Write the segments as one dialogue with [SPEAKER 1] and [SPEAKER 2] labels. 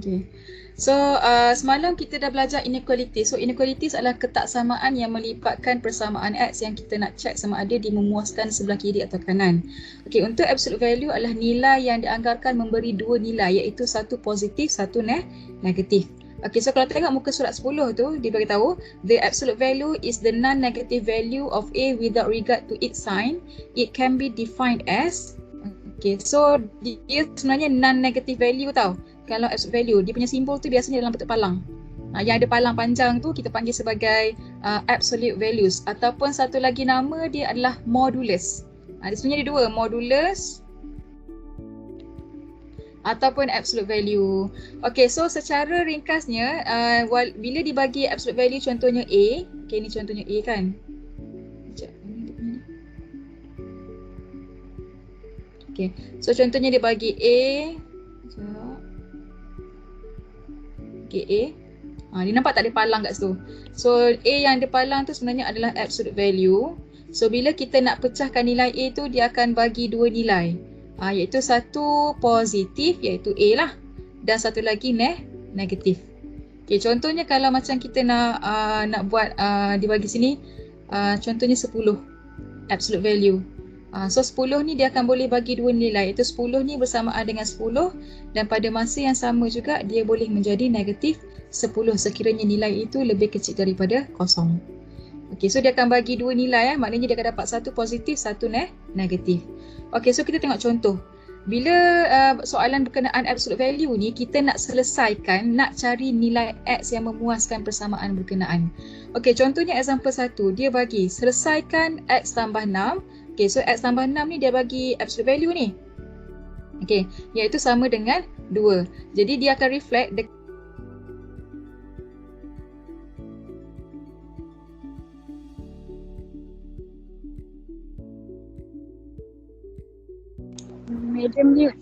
[SPEAKER 1] Okay. So semalam kita dah belajar inequality. So inequalities adalah ketaksamaan yang melibatkan persamaan X yang kita nak check sama ada dia memuaskan sebelah kiri atau kanan. Okay, untuk absolute value adalah nilai yang dianggarkan memberi dua nilai, iaitu satu positif, satu negatif. Okay, so kalau tengok muka surat 10 tu, dia beritahu the absolute value is the non-negative value of A without regard to its sign. It can be defined as, okay, so dia sebenarnya non-negative value tau. Kalau absolute value, dia punya simbol tu biasanya dalam bentuk palang. Yang ada palang panjang tu kita panggil sebagai absolute values. Ataupun satu lagi nama dia adalah modulus. Dia sebenarnya ada dua, modulus ataupun absolute value. Okay, so secara ringkasnya, bila dibagi absolute value contohnya A, okay, ni contohnya A kan. Okay, so contohnya dia bagi A, okay, A. Dia nampak tak ada palang kat situ. So A yang ada palang tu sebenarnya adalah absolute value. So bila kita nak pecahkan nilai A tu, dia akan bagi dua nilai, iaitu satu positif iaitu A lah, dan satu lagi negatif. Okay, contohnya kalau macam kita nak buat di bagi sini, contohnya 10 absolute value. So 10 ni dia akan boleh bagi dua nilai, iaitu 10 ni bersamaan dengan 10 dan pada masa yang sama juga dia boleh menjadi negatif 10 sekiranya nilai itu lebih kecil daripada kosong. Okay, so dia akan bagi dua nilai, maknanya dia akan dapat satu positif, satu negatif. Okay, so kita tengok contoh. Bila soalan berkenaan absolute value ni, kita nak selesaikan, nak cari nilai X yang memuaskan persamaan berkenaan. Okay, contohnya example 1, dia bagi selesaikan X tambah 6. Okay, so X tambah 6 ni dia bagi absolute value ni. Okay, iaitu sama dengan 2. Jadi dia akan reflect Madam mute.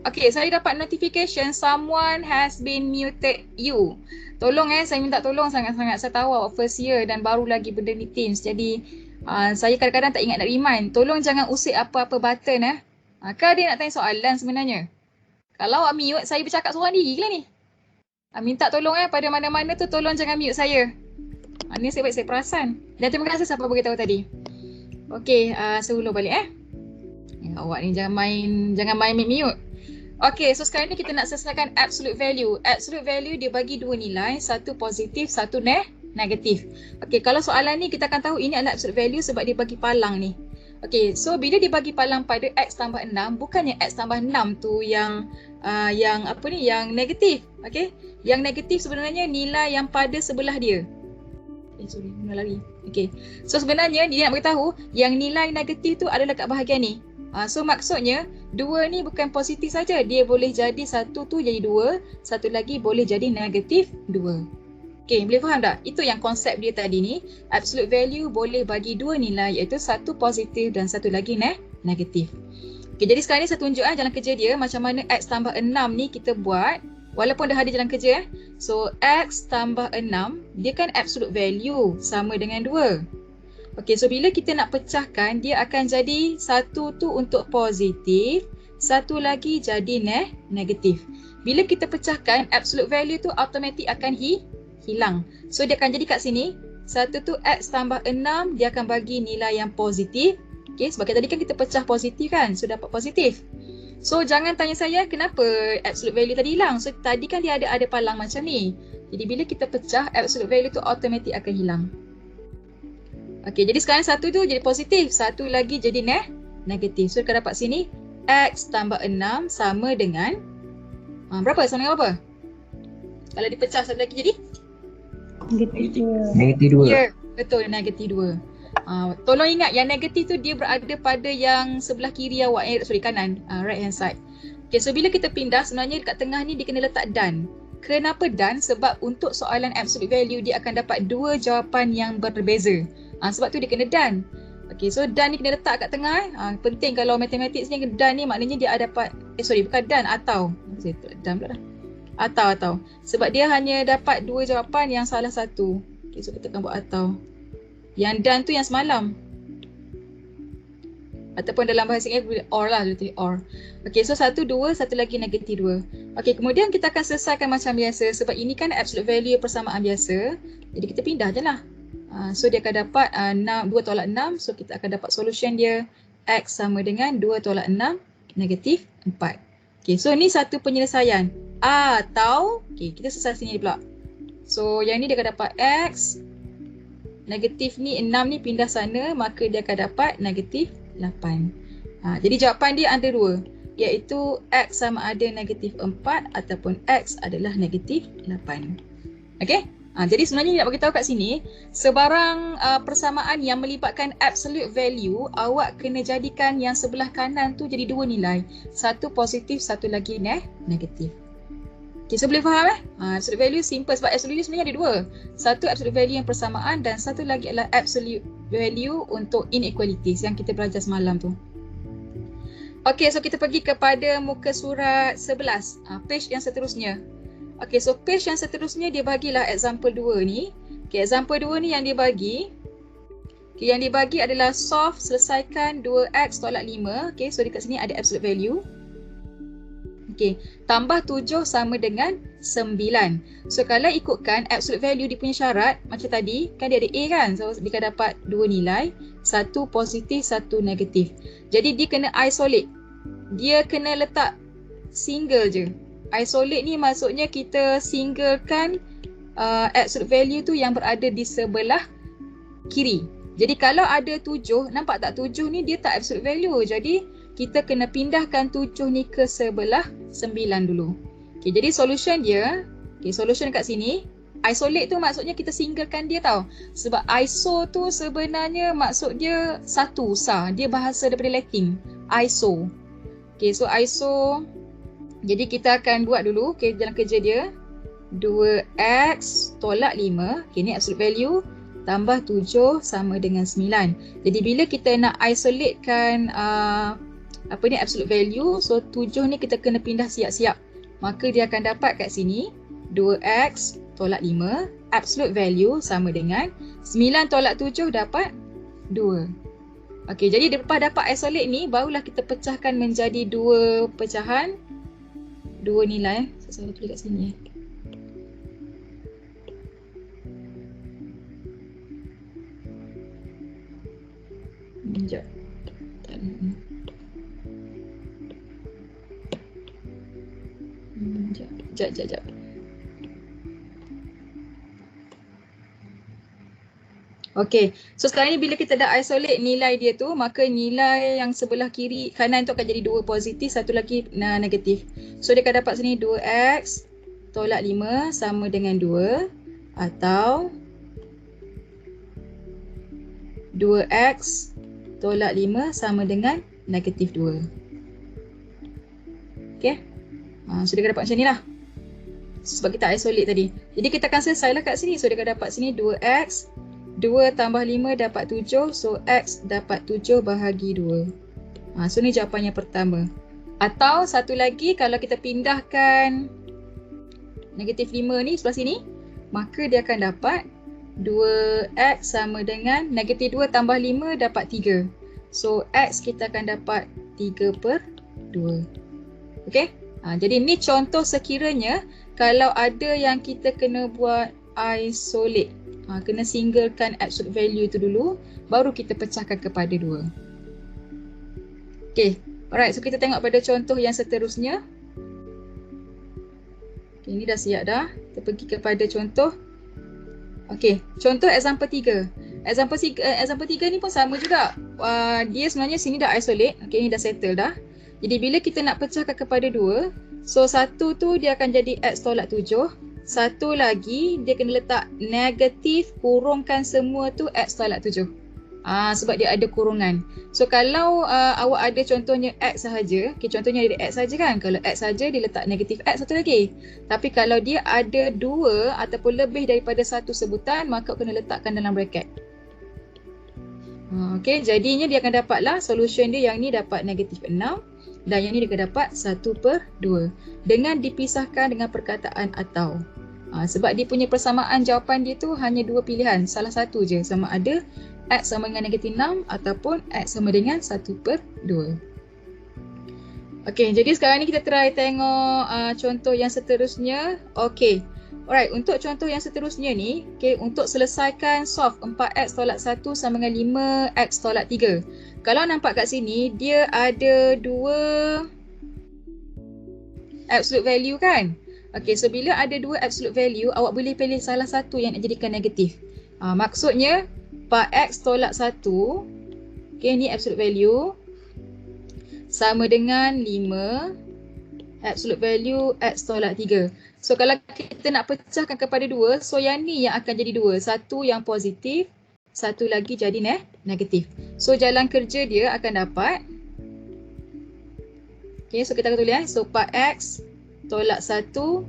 [SPEAKER 1] Okay, saya dapat notification someone has been muted you. Tolong saya minta tolong sangat-sangat. Saya tahu awak first year dan baru lagi benda ni Teams. Jadi saya kadang-kadang tak ingat nak remind. Tolong jangan usik apa-apa button Kan dia nak tanya soalan sebenarnya. Kalau awak mute, saya bercakap seorang diri lah ni. Minta tolong pada mana-mana tu tolong jangan mute saya. Ni saya perasan. Dan terima kasih siapa beritahu tadi. Okay, saya ulang balik awak ni jangan main mute. Okay, so sekarang ni kita nak selesaikan absolute value. Absolute value dia bagi dua nilai, satu positif, satu negatif. Okay, kalau soalan ni kita akan tahu ini adalah absolute value sebab dia bagi palang ni. Okay, so bila dia bagi palang pada X tambah 6, bukannya X tambah 6 tu yang negatif. Okay, yang negatif sebenarnya nilai yang pada sebelah dia. Sorry, lari. Okay, so sebenarnya dia nak beritahu yang nilai negatif tu adalah kat bahagian ni. So maksudnya 2 ni bukan positif saja, dia boleh jadi satu tu jadi 2, satu lagi boleh jadi negatif 2. Okay, boleh faham tak? Itu yang konsep dia tadi ni. Absolute value boleh bagi dua nilai, iaitu satu positif dan satu lagi negatif. Okay, jadi sekarang ni saya tunjuk jalan kerja dia macam mana X tambah 6 ni kita buat walaupun dah ada jalan kerja. So X tambah 6 dia kan absolute value sama dengan 2. Okay, so bila kita nak pecahkan, dia akan jadi satu tu untuk positif, satu lagi jadi negatif. Bila kita pecahkan, absolute value tu automatik akan hilang. So dia akan jadi kat sini, satu tu X tambah 6, dia akan bagi nilai yang positif. Okay, sebab tadi kan kita pecah positif kan, so dapat positif. So jangan tanya saya kenapa absolute value tadi hilang. So tadi kan dia ada palang macam ni. Jadi bila kita pecah, absolute value tu automatik akan hilang. Okay, jadi sekarang satu tu jadi positif, satu lagi jadi negatif. So kita dapat sini X tambah 6 sama dengan berapa? Sama dengan apa? Kalau dipecah satu lagi jadi?
[SPEAKER 2] Negatif 2.
[SPEAKER 1] Ya, betul, negatif 2. Tolong ingat yang negatif tu dia berada pada yang sebelah kiri awak, kanan, right hand side. Okay, so bila kita pindah sebenarnya dekat tengah ni dia kena letak dan. Kenapa dan? Sebab untuk soalan absolute value dia akan dapat dua jawapan yang berbeza. Sebab tu dia kena dan. Okay, so dan ni kena letak kat tengah. Penting kalau matematik ni dan ni maknanya dia dapat, bukan dan, atau. Saya dan pula dah. Atau. Sebab dia hanya dapat dua jawapan yang salah satu. Okay, so kita akan buat atau. Yang dan tu yang semalam. Ataupun dalam bahasa Inggeris or lah, or. Okey, so 1, 2, satu lagi negatif 2. Okey, kemudian kita akan selesaikan macam biasa sebab ini kan absolute value persamaan biasa. Jadi kita pindah je lah. So dia akan dapat 2 tolak 6. So kita akan dapat solution dia X sama dengan 2 tolak 6 negatif 4. Okey, so ni satu penyelesaian. Atau, okey, kita selesai sini pula. So yang ni dia akan dapat X. Negatif ni 6 ni pindah sana, maka dia akan dapat negatif 8. Jadi jawapan dia ada dua, iaitu X sama ada negatif 4 ataupun X adalah negatif 8. Okey? Jadi sebenarnya nak beritahu kat sini, sebarang persamaan yang melibatkan absolute value, awak kena jadikan yang sebelah kanan tu jadi dua nilai. Satu positif, satu lagi negatif. Okay, so boleh faham absolute value simple sebab absolute value sebenarnya ada dua. Satu absolute value yang persamaan dan satu lagi adalah absolute value untuk inequalities yang kita belajar semalam tu. Okay, so kita pergi kepada muka surat 11, page yang seterusnya. Okay, so page yang seterusnya dia bagilah example 2 ni. Okay, example 2 ni yang dia bagi. Okay, yang dibagi adalah solve, selesaikan 2x tolak 5. Okay, so dekat sini ada absolute value. Okay, tambah 7 sama dengan 9. So kalau ikutkan absolute value dia punya syarat macam tadi, kan dia ada A kan? So dia akan dapat dua nilai, satu positif, satu negatif. Jadi dia kena isolate. Dia kena letak single je. Isolate ni maksudnya kita singlekan absolute value tu yang berada di sebelah kiri. Jadi kalau ada 7, nampak tak 7 ni dia tak absolute value. Jadi kita kena pindahkan 7 ni ke sebelah 9 dulu. Okay, jadi solution dia, okay, solution kat sini, isolate tu maksudnya kita singlekan dia tau. Sebab iso tu sebenarnya maksud dia satu, dia bahasa daripada Latin, iso. Okay, so iso, jadi kita akan buat dulu, okay, dalam kerja dia, 2x tolak 5, okay, ni absolute value, tambah 7 sama dengan 9. Jadi bila kita nak isolatekan absolute value, so 7 ni kita kena pindah siap-siap. Maka dia akan dapat kat sini 2x tolak 5, absolute value sama dengan 9 tolak 7 dapat 2. Okey, jadi lepas dapat isolate ni, barulah kita pecahkan menjadi dua pecahan, dua nilai. Saya tulis kat sini. Sekejap. Sekejap. Okey, so sekarang ni bila kita dah isolate nilai dia tu, maka nilai yang sebelah kiri kanan tu akan jadi 2 positif, satu lagi negatif. So dia akan dapat sini 2x tolak 5 sama dengan 2 atau 2x tolak 5 sama dengan negatif 2. Okey. So dia akan dapat macam ni lah. Sebab kita isolate tadi. Jadi kita akan selesailah kat sini. So dia akan dapat sini 2x, 2 tambah 5 dapat 7. So x dapat 7 bahagi 2. So ni jawapan yang pertama. Atau satu lagi, kalau kita pindahkan negatif 5 ni sebelah sini, maka dia akan dapat 2x sama dengan negatif 2 tambah 5 dapat 3. So x kita akan dapat 3/2. Okey. Jadi ni contoh sekiranya kalau ada yang kita kena buat isolate. Kena singlekan absolute value tu dulu, baru kita pecahkan kepada 2. Okey. Alright, so kita tengok pada contoh yang seterusnya. Okay, ini dah siap dah. Kita pergi kepada contoh. Okey, contoh example 3. Example 3 ni pun sama juga. Dia sebenarnya sini dah isolate. Okey, ni dah settle dah. Jadi bila kita nak pecahkan kepada 2, so satu tu dia akan jadi x tolak 7. Satu lagi dia kena letak negatif, kurungkan semua tu x tolak 7. Sebab dia ada kurungan. So kalau awak ada contohnya x sahaja, okay, contohnya ada x sahaja kan. Kalau x sahaja dia letak negatif x satu lagi. Tapi kalau dia ada 2 ataupun lebih daripada satu sebutan, maka kena letakkan dalam bracket. Okay, jadinya dia akan dapatlah solution dia yang ni dapat negatif 6. Dan yang ni dia akan dapat 1/2 dengan dipisahkan dengan perkataan atau. Sebab dia punya persamaan jawapan dia tu hanya dua pilihan. Salah satu je, sama ada X sama dengan negatif 6 ataupun X sama dengan 1/2. Okey, jadi sekarang ni kita try tengok contoh yang seterusnya. Okey, alright, untuk contoh yang seterusnya ni, untuk selesaikan solve 4X tolak 1 sama dengan 5X tolak 3. Kalau nampak kat sini, dia ada dua absolute value kan? Okey, so bila ada dua absolute value, awak boleh pilih salah satu yang nak jadikan negatif. Maksudnya 4x tolak 1, okey, ni absolute value, sama dengan 5 absolute value x tolak 3. So kalau kita nak pecahkan kepada 2, so yang ni yang akan jadi 2. Satu yang positif, satu lagi jadi negatif. So jalan kerja dia akan dapat, okey, so kita akan tulis, so 4x tolak 1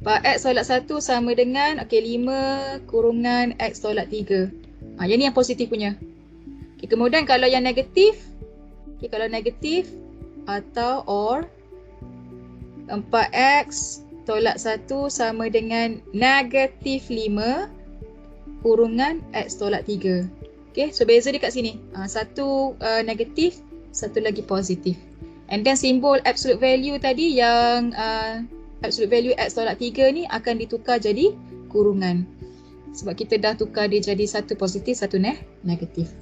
[SPEAKER 1] 4x tolak 1 sama dengan 5 kurungan x tolak 3. Yang ni yang positif punya. Kemudian kalau yang negatif, kalau negatif atau or 4x tolak 1 sama dengan negatif 5 kurungan x tolak 3. So beza dia kat sini. Satu negatif, satu lagi positif. And then simbol absolute value tadi yang absolute value x tolak 3 ni akan ditukar jadi kurungan. Sebab kita dah tukar dia jadi satu positif, satu negatif.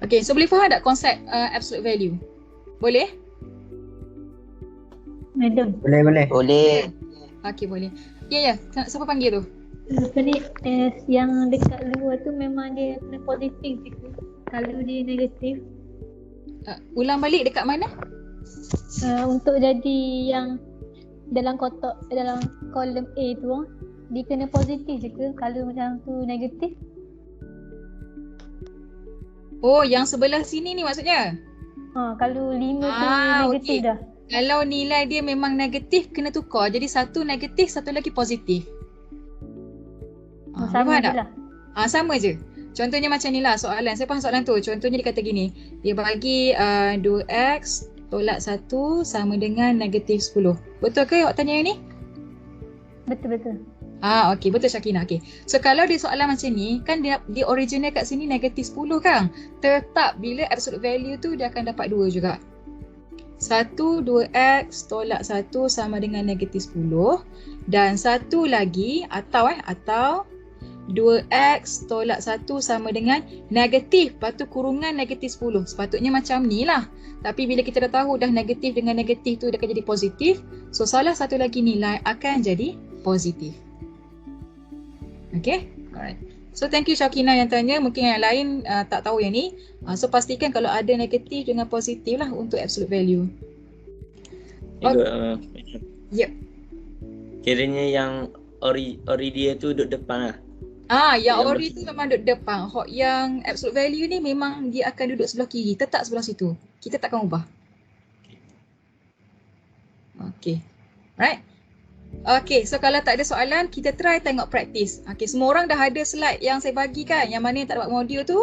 [SPEAKER 1] Okay, so boleh faham tak konsep absolute value? Boleh?
[SPEAKER 2] Madam.
[SPEAKER 3] Boleh.
[SPEAKER 1] Okay, boleh. Ya, siapa panggil tu?
[SPEAKER 2] Apa ni, yang dekat luar tu memang dia kena positif je. Kalau dia negatif,
[SPEAKER 1] ulang balik dekat mana?
[SPEAKER 2] untuk jadi yang dalam kotak, dalam kolom A tu, dia kena positif je ke? Kalau macam tu negatif?
[SPEAKER 1] Oh, yang sebelah sini ni maksudnya?
[SPEAKER 2] Kalau 5 tu negatif dah.
[SPEAKER 1] Kalau nilai dia memang negatif, kena tukar. Jadi satu negatif, satu lagi positif.
[SPEAKER 2] Sama je lah.
[SPEAKER 1] Sama je. Contohnya macam ni lah soalan. Saya faham soalan tu. Contohnya dia kata gini. Dia bagi 2x tolak 1 sama dengan negatif 10. Betul ke awak tanya yang ni?
[SPEAKER 2] Betul-betul.
[SPEAKER 1] Okey, betul Syakina. Okey. So kalau dia soalan macam ni, kan dia original kat sini negatif 10 kan? Tetap bila absolute value tu dia akan dapat 2 juga. 2x tolak 1 sama dengan negatif 10. Dan satu lagi atau 2x tolak 1 sama dengan negatif. Lepas tu kurungan negatif 10. Sepatutnya macam ni lah. Tapi bila kita dah tahu dah negatif dengan negatif tu dia akan jadi positif. So salah satu lagi nilai akan jadi positif. Okay, alright. So thank you Syakina yang tanya. Mungkin yang lain tak tahu yang ni. So pastikan kalau ada negatif dengan positif lah untuk absolute value. Yep.
[SPEAKER 3] Kiranya yang ori dia tu duduk depan lah.
[SPEAKER 1] Yang ori tu memang duduk depan. Yang absolute value ni memang dia akan duduk sebelah kiri. Tetap sebelah situ. Kita takkan ubah. Okay. Right. Okay, so kalau tak ada soalan, kita try tengok praktis. Okay, semua orang dah ada slide yang saya bagi kan? Yang mana yang tak dapat modul tu,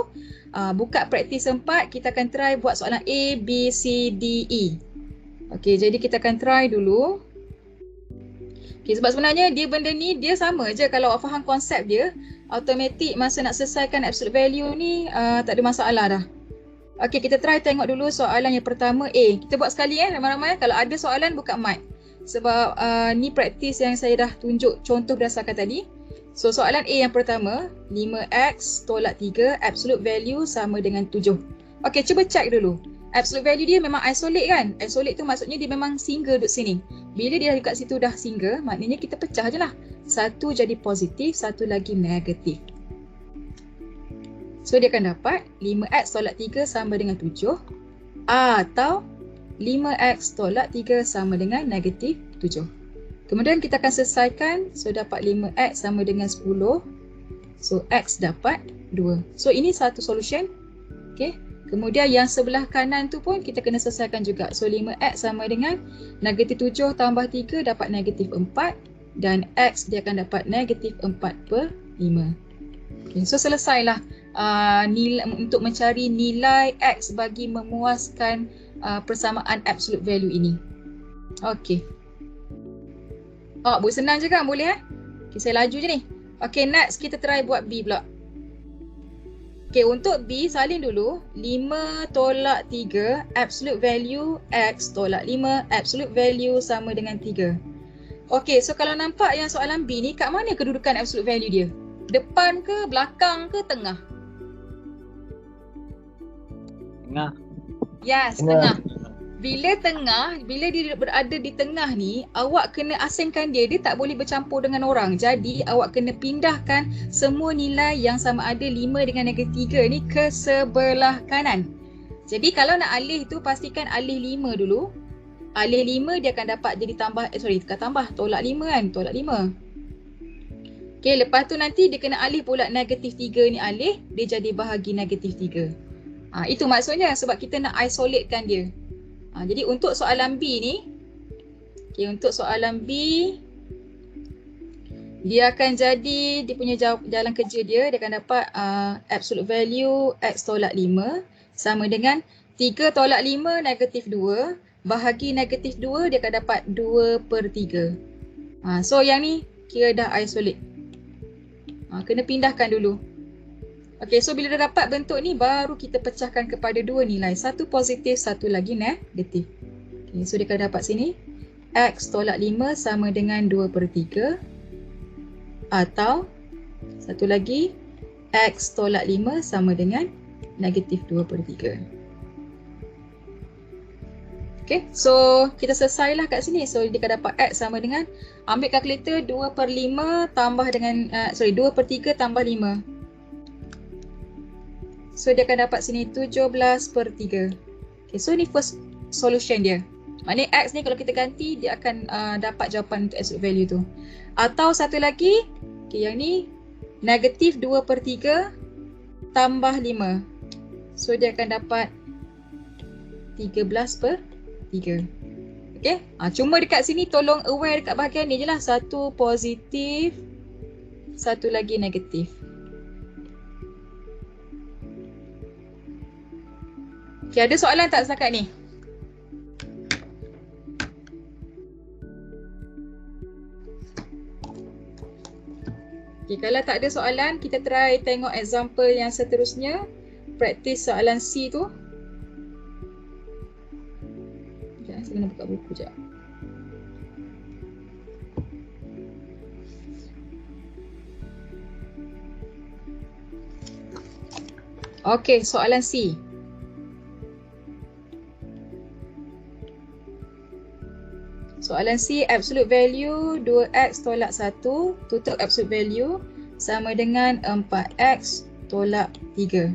[SPEAKER 1] buka praktis 4, kita akan try buat soalan A, B, C, D, E. Okay, jadi kita akan try dulu. Okay, sebab sebenarnya dia benda ni, dia sama je kalau awak faham konsep dia. Automatik masa nak selesaikan absolute value ni, tak ada masalah dah. Okay, kita try tengok dulu soalan yang pertama A. Kita buat sekali ramai-ramai. Kalau ada soalan, buka mic. Sebab ni praktis yang saya dah tunjuk contoh berdasarkan tadi. So soalan A yang pertama, 5x tolak 3 absolute value sama dengan 7. Okey, cuba check dulu. Absolute value dia memang isolate kan? Isolate tu maksudnya dia memang single duduk sini. Bila dia dekat situ dah single, maknanya kita pecah je lah. Satu jadi positif, satu lagi negatif. So dia akan dapat 5x tolak 3 sama dengan 7 atau 5x tolak 3 sama dengan negatif 7. Kemudian kita akan selesaikan. So dapat 5x sama dengan 10. So x dapat 2. So ini satu solution. Okay. Kemudian yang sebelah kanan tu pun kita kena selesaikan juga. So 5x sama dengan negatif 7 tambah 3 dapat negatif 4. Dan x dia akan dapat negatif 4/5. Okay. So selesailah nilai, untuk mencari nilai x bagi memuaskan persamaan absolute value ini. Okey. Oh, buat senang je kan? Boleh Okay, saya laju je ni. Okay, next kita try buat B pula. Okay, untuk B, salin dulu. 5 tolak 3, absolute value X tolak 5, absolute value sama dengan 3. Okay, so kalau nampak yang soalan B ni, kat mana kedudukan absolute value dia? Depan ke, belakang ke, tengah?
[SPEAKER 4] Tengah.
[SPEAKER 1] Yes, tengah. Bila dia berada di tengah ni, awak kena asingkan dia. Dia tak boleh bercampur dengan orang. Jadi, awak kena pindahkan semua nilai yang sama ada 5 dengan negatif 3 ni ke sebelah kanan. Jadi, kalau nak alih tu, pastikan alih 5 dulu. Alih 5 dia akan dapat jadi tolak 5 kan, tolak 5. Okay, lepas tu nanti dia kena alih pula negatif 3 ni alih, dia jadi bahagi negatif 3. Itu maksudnya sebab kita nak isolatekan dia. Jadi untuk soalan B ni, untuk soalan B, dia akan jadi, dia punya jalan kerja dia akan dapat absolute value X tolak 5 sama dengan 3 tolak 5 negatif 2 bahagi negatif 2, dia akan dapat 2/3. So yang ni kira dah isolate. Kena pindahkan dulu. Okay, so bila dah dapat bentuk ni, baru kita pecahkan kepada dua nilai. Satu positif, satu lagi negatif. Okay, so dia akan dapat sini. X tolak 5 sama dengan 2/3. Atau, satu lagi, X tolak 5 sama dengan negatif 2/3. Okay, so kita selesailah kat sini. So dia akan dapat X sama dengan, ambil kalkulator 2/5 tambah dengan, 2/3 tambah 5. So dia akan dapat sini 17/3. Okay, so ni first solution dia. Maknanya X ni kalau kita ganti, dia akan dapat jawapan untuk absolute value tu. Atau satu lagi, okay, yang ni negatif 2/3 tambah 5. So dia akan dapat 13/3. Okay, cuma dekat sini tolong aware dekat bahagian ni je lah. Satu positif, satu lagi negatif. Okay, ada soalan tak setakat ni? Okay, kalau tak ada soalan, kita try tengok example yang seterusnya. Praktis soalan C tu. Sekejap, saya kena buka buku sekejap. Okay, soalan C. Soalan C, absolute value 2x tolak 1 tutup absolute value sama dengan 4x tolak 3.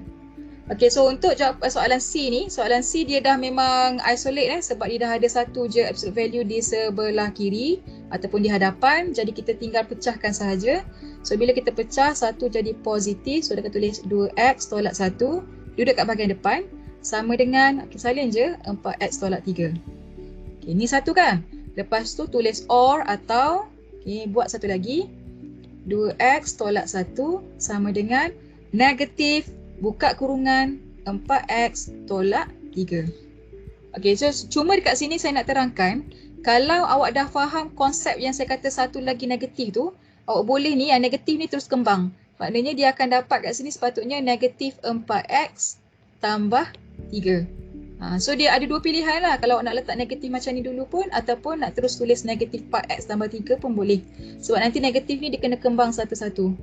[SPEAKER 1] Okay, so untuk jawab soalan C ni, soalan C dia dah memang isolate sebab dia dah ada satu je absolute value di sebelah kiri ataupun di hadapan. Jadi kita tinggal pecahkan sahaja. So bila kita pecah, satu jadi positif. So dia akan tulis 2x tolak 1 duduk kat bahagian depan sama dengan, okay, salin je 4x tolak 3. Okay, ni satu kan? Lepas tu tulis OR atau, okay, buat satu lagi. 2x tolak 1 sama dengan negatif, buka kurungan, 4x tolak 3. Okay, so cuma dekat sini saya nak terangkan, kalau awak dah faham konsep yang saya kata satu lagi negatif tu, awak boleh ni, yang negatif ni terus kembang. Maknanya dia akan dapat kat sini sepatutnya negatif 4x tambah 3. So dia ada dua pilihan lah, kalau nak letak negatif macam ni dulu pun ataupun nak terus tulis negatif 4x tambah 3 pun boleh. Sebab nanti negatif ni dia kena kembang satu-satu.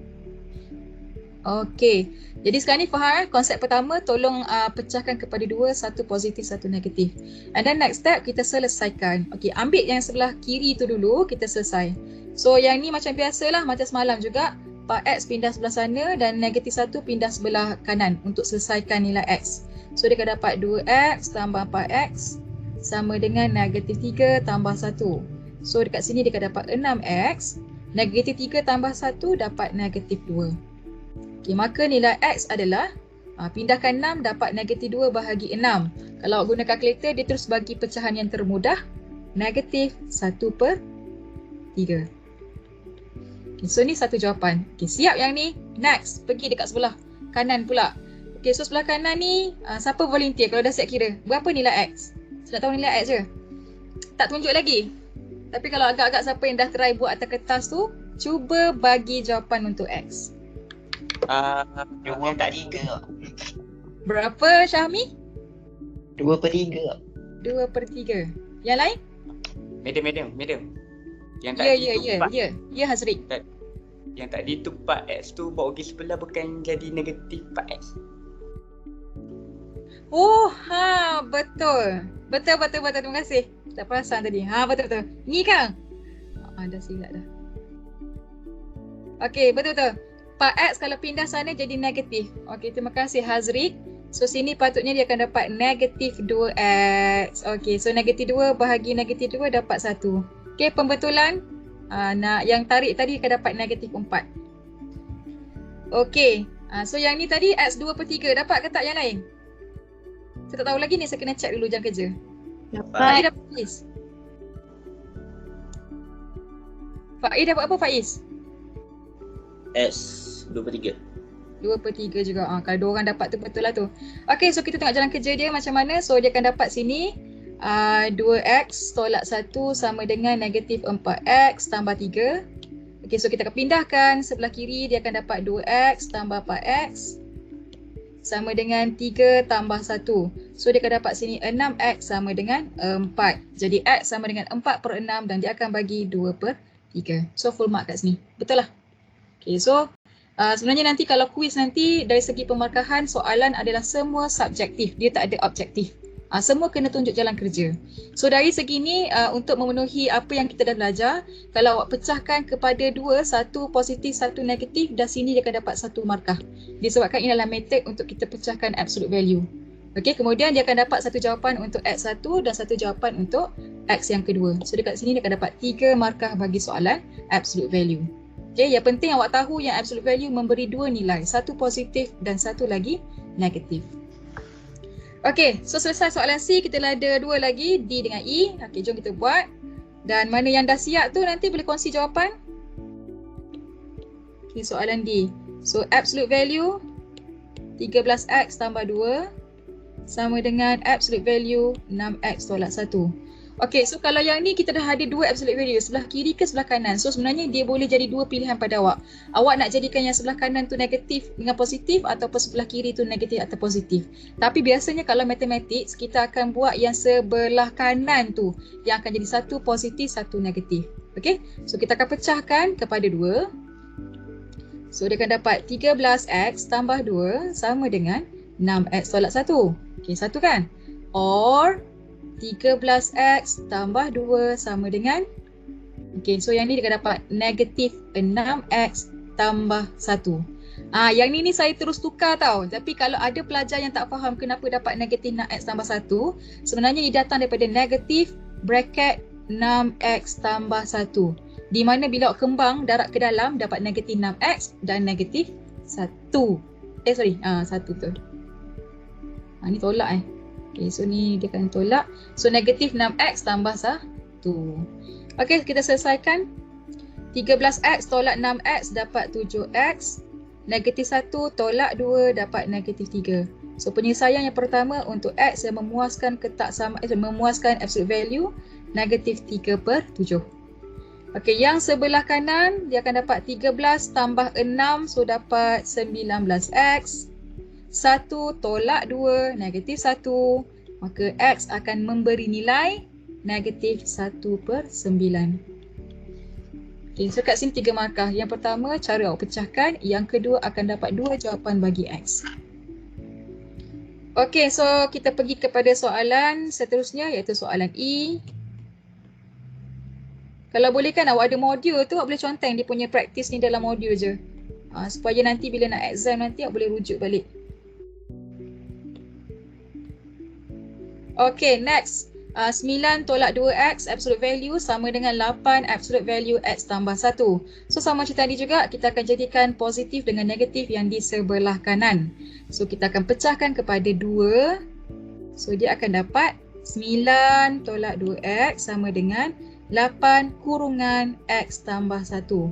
[SPEAKER 1] Okey, jadi sekarang ni faham konsep pertama, tolong pecahkan kepada dua, satu positif, satu negatif. And then next step kita selesaikan. Okey, ambil yang sebelah kiri tu dulu, kita selesai. So yang ni macam biasalah, macam semalam juga, 4x pindah sebelah sana dan negatif 1 pindah sebelah kanan untuk selesaikan nilai x. So dia akan dapat 2x tambah 4x sama dengan negatif 3 tambah 1. So dekat sini dia akan dapat 6x. Negatif 3 tambah 1 dapat negatif 2. Okay, maka nilai x adalah, pindahkan 6 dapat negatif 2 bahagi 6. Kalau awak guna kalkulator, dia terus bagi pecahan yang termudah. Negatif 1/3. Okay, so ni satu jawapan. Okay, siap yang ni? Next, pergi dekat sebelah kanan pula. Okay, so sebelah kanan ni, siapa volunteer kalau dah siap kira? Berapa nilai X? Saya nak tahu nilai X je. tak tunjuk lagi. Tapi kalau agak-agak siapa yang dah try buat atas kertas tu, cuba bagi jawapan untuk X.
[SPEAKER 4] 2/3.
[SPEAKER 1] Berapa Syahmi?
[SPEAKER 4] 2/3.
[SPEAKER 1] 2/3. Yang lain?
[SPEAKER 5] Medium. Yang
[SPEAKER 1] Ya,
[SPEAKER 5] tadi tu 4.
[SPEAKER 1] Ya Hazri.
[SPEAKER 5] Yang tadi tu 4x tu bawa pergi sebelah bukan jadi negatif 4x.
[SPEAKER 1] Oh, betul. Betul. Terima kasih. Tak perasan tadi. Betul. Ni kan? Dah silap dah. Okey, betul. 4x kalau pindah sana jadi negatif. Okey, terima kasih Hazri. So sini patutnya dia akan dapat negatif 2x. Okey, so negatif 2 bahagi negatif 2 dapat 1. Okey, pembetulan. Nak yang tarik tadi akan dapat negatif 4. Okey, so yang ni tadi x 2/3 dapat ke tak yang lain? Saya tak tahu lagi ni, saya kena check dulu jam kerja. Faiz dapat Faiz. Faiz dapat apa Faiz?
[SPEAKER 3] X 2/3.
[SPEAKER 1] 2/3 juga. Kalau dua orang dapat tu betul lah tu. Okey, so kita tengok jalan kerja dia macam mana. So dia akan dapat sini 2x tolak 1 sama dengan negatif 4x tambah 3. Okey, so kita akan pindahkan sebelah kiri, dia akan dapat 2x tambah 4x sama dengan 3 tambah 1. So dia akan dapat sini 6x sama dengan 4. Jadi x sama dengan 4/6 dan dia akan bagi 2/3. So full mark kat sini. Betul lah. Okay, so sebenarnya nanti kalau kuis nanti dari segi pemarkahan soalan adalah semua subjektif. Dia tak ada objektif. Semua kena tunjuk jalan kerja. So dari segi ni untuk memenuhi apa yang kita dah belajar, kalau awak pecahkan kepada 2, 1 positif, 1 negatif, dah sini dia akan dapat 1 markah. Disebabkan ini adalah method untuk kita pecahkan absolute value. Okey, kemudian dia akan dapat 1 jawapan untuk X1 dan 1 jawapan untuk X yang kedua. So dekat sini dia akan dapat 3 markah bagi soalan absolute value. Okey, yang penting awak tahu yang absolute value memberi 2 nilai, 1 positif dan 1 lagi negatif. Okey, so selesai soalan C, kita ada 2 lagi, D dengan E. Okey, jom kita buat. Dan mana yang dah siap tu nanti boleh kongsi jawapan. Okey, soalan D. So absolute value 13x tambah 2 sama dengan absolute value 6x tolak 1. Okey, so kalau yang ni kita dah ada 2 absolute value, sebelah kiri ke sebelah kanan. So sebenarnya dia boleh jadi 2 pilihan pada awak. Awak nak jadikan yang sebelah kanan tu negatif dengan positif ataupun sebelah kiri tu negatif atau positif. Tapi biasanya kalau matematik kita akan buat yang sebelah kanan tu yang akan jadi 1 positif, 1 negatif. Okey, so kita akan pecahkan kepada 2. So dia akan dapat 13x tambah 2 sama dengan 6x tolak 1. Okey, 1 kan? Or 13x tambah 2 sama dengan, okey, so yang ni dia akan dapat negatif 6x tambah 1. Yang ni saya terus tukar tau. Tapi kalau ada pelajar yang tak faham kenapa dapat negatif 6x tambah 1, sebenarnya dia datang daripada negatif bracket 6x tambah 1. Di mana bila awak kembang darab ke dalam dapat negatif 6x dan negatif 1. 1 tu. Ni tolak Okay, so ni dia akan tolak. So negatif 6x tambah 1. Okay, kita selesaikan. 13x tolak 6x dapat 7x. Negatif 1 tolak 2 dapat negatif 3. So penyelesaian yang pertama untuk x yang memuaskan memuaskan absolute value negatif 3/7. Okay, yang sebelah kanan dia akan dapat 13 tambah 6, so dapat 19x. 1 tolak 2, negatif 1. Maka X akan memberi nilai negatif 1/9. Okay, so kat sini 3 markah. Yang pertama, cara awak pecahkan. Yang kedua, akan dapat 2 jawapan bagi X. Okay, so kita pergi kepada soalan seterusnya iaitu soalan E. Kalau boleh kan awak ada modul tu, awak boleh conteng dia punya praktis ni dalam modul je. Supaya nanti bila nak exam nanti awak boleh rujuk balik. Okay, next. 9 tolak 2x absolute value sama dengan 8 absolute value x tambah 1. So sama macam tadi juga, kita akan jadikan positif dengan negatif yang di sebelah kanan. So kita akan pecahkan kepada 2. So dia akan dapat 9 tolak 2x sama dengan 8 kurungan x tambah 1.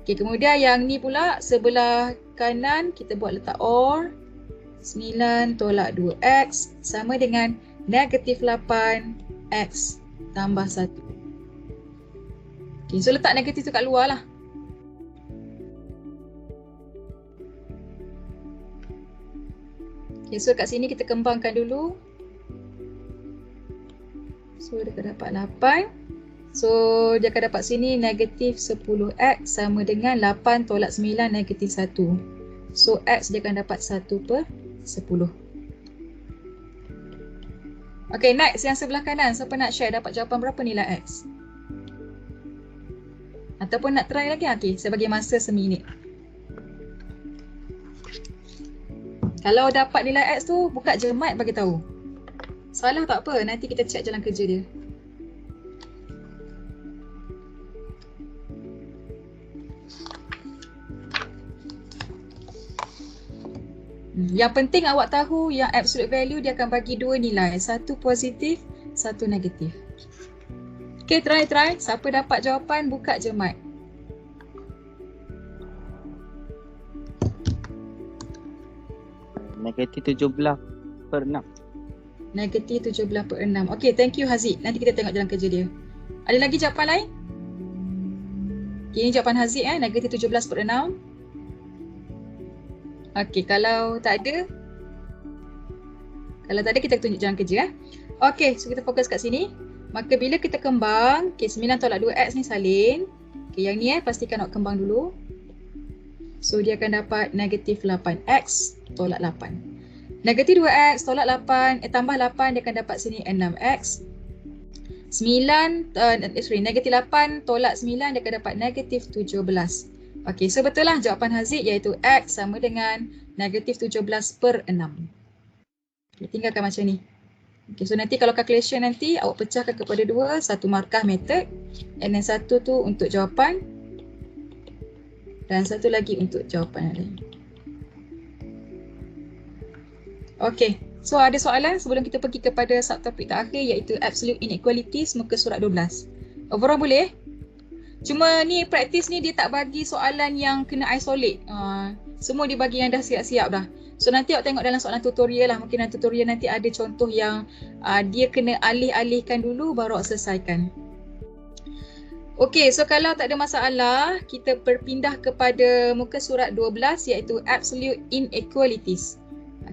[SPEAKER 1] Okay, kemudian yang ni pula sebelah kanan kita buat letak OR. 9 tolak 2x sama dengan negatif 8 x tambah 1. Okay, so letak negatif tu kat luar lah. Okay, so kat sini kita kembangkan dulu. So dia akan dapat 8. So dia akan dapat sini negatif 10x sama dengan 8 tolak 9 negatif 1. So x dia akan dapat 1/10. Okay, next yang sebelah kanan. Siapa nak share dapat jawapan berapa nilai x? Ataupun nak try lagi? Okay, saya bagi masa seminit. Kalau dapat nilai x tu, buka je mic bagi tahu. Salah tak apa, nanti kita check jalan kerja dia. Yang penting awak tahu yang absolute value dia akan bagi dua nilai, satu positif, satu negatif. Okay, try. Siapa dapat jawapan, buka je mic.
[SPEAKER 6] Negatif 17/6.
[SPEAKER 1] Negatif 17/6. Okay, thank you Haziq. Nanti kita tengok jalan kerja dia. Ada lagi jawapan lain? Okay, ini jawapan Haziq negatif 17/6. Okay, kalau tak ada kita tunjuk jalan kerja. Okay, so kita fokus kat sini. Maka bila kita kembang, okay, 9 tolak 2x ni salin. Okay, yang ni pastikan awak kembang dulu. So dia akan dapat negatif 8x tolak 8. Negatif 2x tolak 8, tambah 8 dia akan dapat sini 6x. Negatif 8 tolak 9 dia akan dapat negatif 17. Okey, so betul lah jawapan Haziq iaitu x sama dengan negatif 17/6. Okay, tinggalkan macam ni. Okay, so nanti kalau calculation nanti awak pecahkan kepada 2, satu markah method and then satu tu untuk jawapan dan satu lagi untuk jawapan yang lain. Okay, so ada soalan sebelum kita pergi kepada subtopik terakhir iaitu absolute inequalities muka surat 12. Overall boleh? Cuma ni praktis ni dia tak bagi soalan yang kena isolate. Semua dia bagi yang dah siap-siap dah. So nanti awak tengok dalam soalan tutorial lah. Mungkin dalam tutorial nanti ada contoh yang dia kena alih-alihkan dulu baru awak selesaikan. Okay, so kalau tak ada masalah, kita berpindah kepada muka surat 12 iaitu absolute inequalities.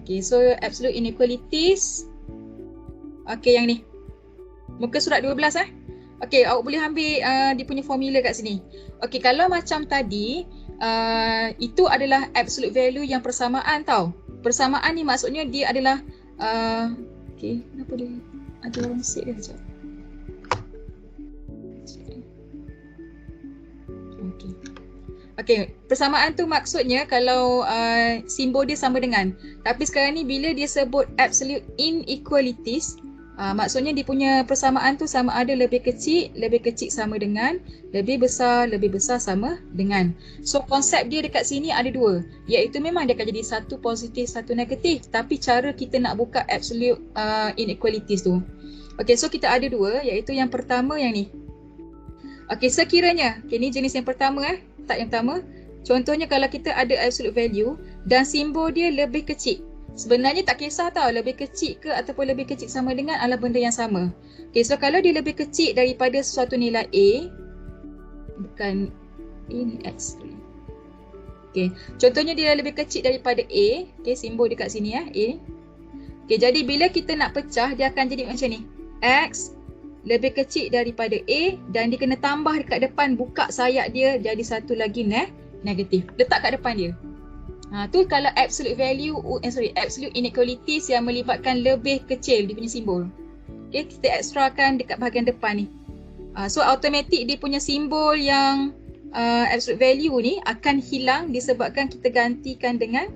[SPEAKER 1] Okay, so absolute inequalities. Okay, yang ni. Muka surat 12 Okay, awak boleh ambil dia punya formula kat sini. Okay, kalau macam tadi, itu adalah absolute value yang persamaan tau. Persamaan ni maksudnya dia adalah, okay, kenapa dia ada orang set dia sekejap. Okay, persamaan tu maksudnya kalau simbol dia sama dengan. Tapi sekarang ni bila dia sebut absolute inequalities, maksudnya dia punya persamaan tu sama ada lebih kecil sama dengan, lebih besar sama dengan. So konsep dia dekat sini ada dua, iaitu memang dia akan jadi satu positif, satu negatif. Tapi cara kita nak buka absolute inequalities tu. Okay, so kita ada dua, iaitu yang pertama yang ni. Okay, sekiranya, okay, ni jenis yang pertama tak yang pertama. Contohnya kalau kita ada absolute value dan simbol dia lebih kecil. Sebenarnya tak kisah tau lebih kecil ke ataupun lebih kecil sama dengan adalah benda yang sama. Okay, so kalau dia lebih kecil daripada sesuatu nilai A, bukan ini X. Okay, contohnya dia lebih kecil daripada A. Okay, simbol dekat sini A. Okay, jadi bila kita nak pecah dia akan jadi macam ni. X lebih kecil daripada A dan dia kena tambah dekat depan, buka sayap dia jadi satu lagi negatif. Letak kat depan dia. Tu kalau absolute value, absolute inequalities yang melibatkan lebih kecil dia punya simbol. Okay, kita ekstrakan dekat bahagian depan ni. So automatic dia punya simbol yang absolute value ni akan hilang disebabkan kita gantikan dengan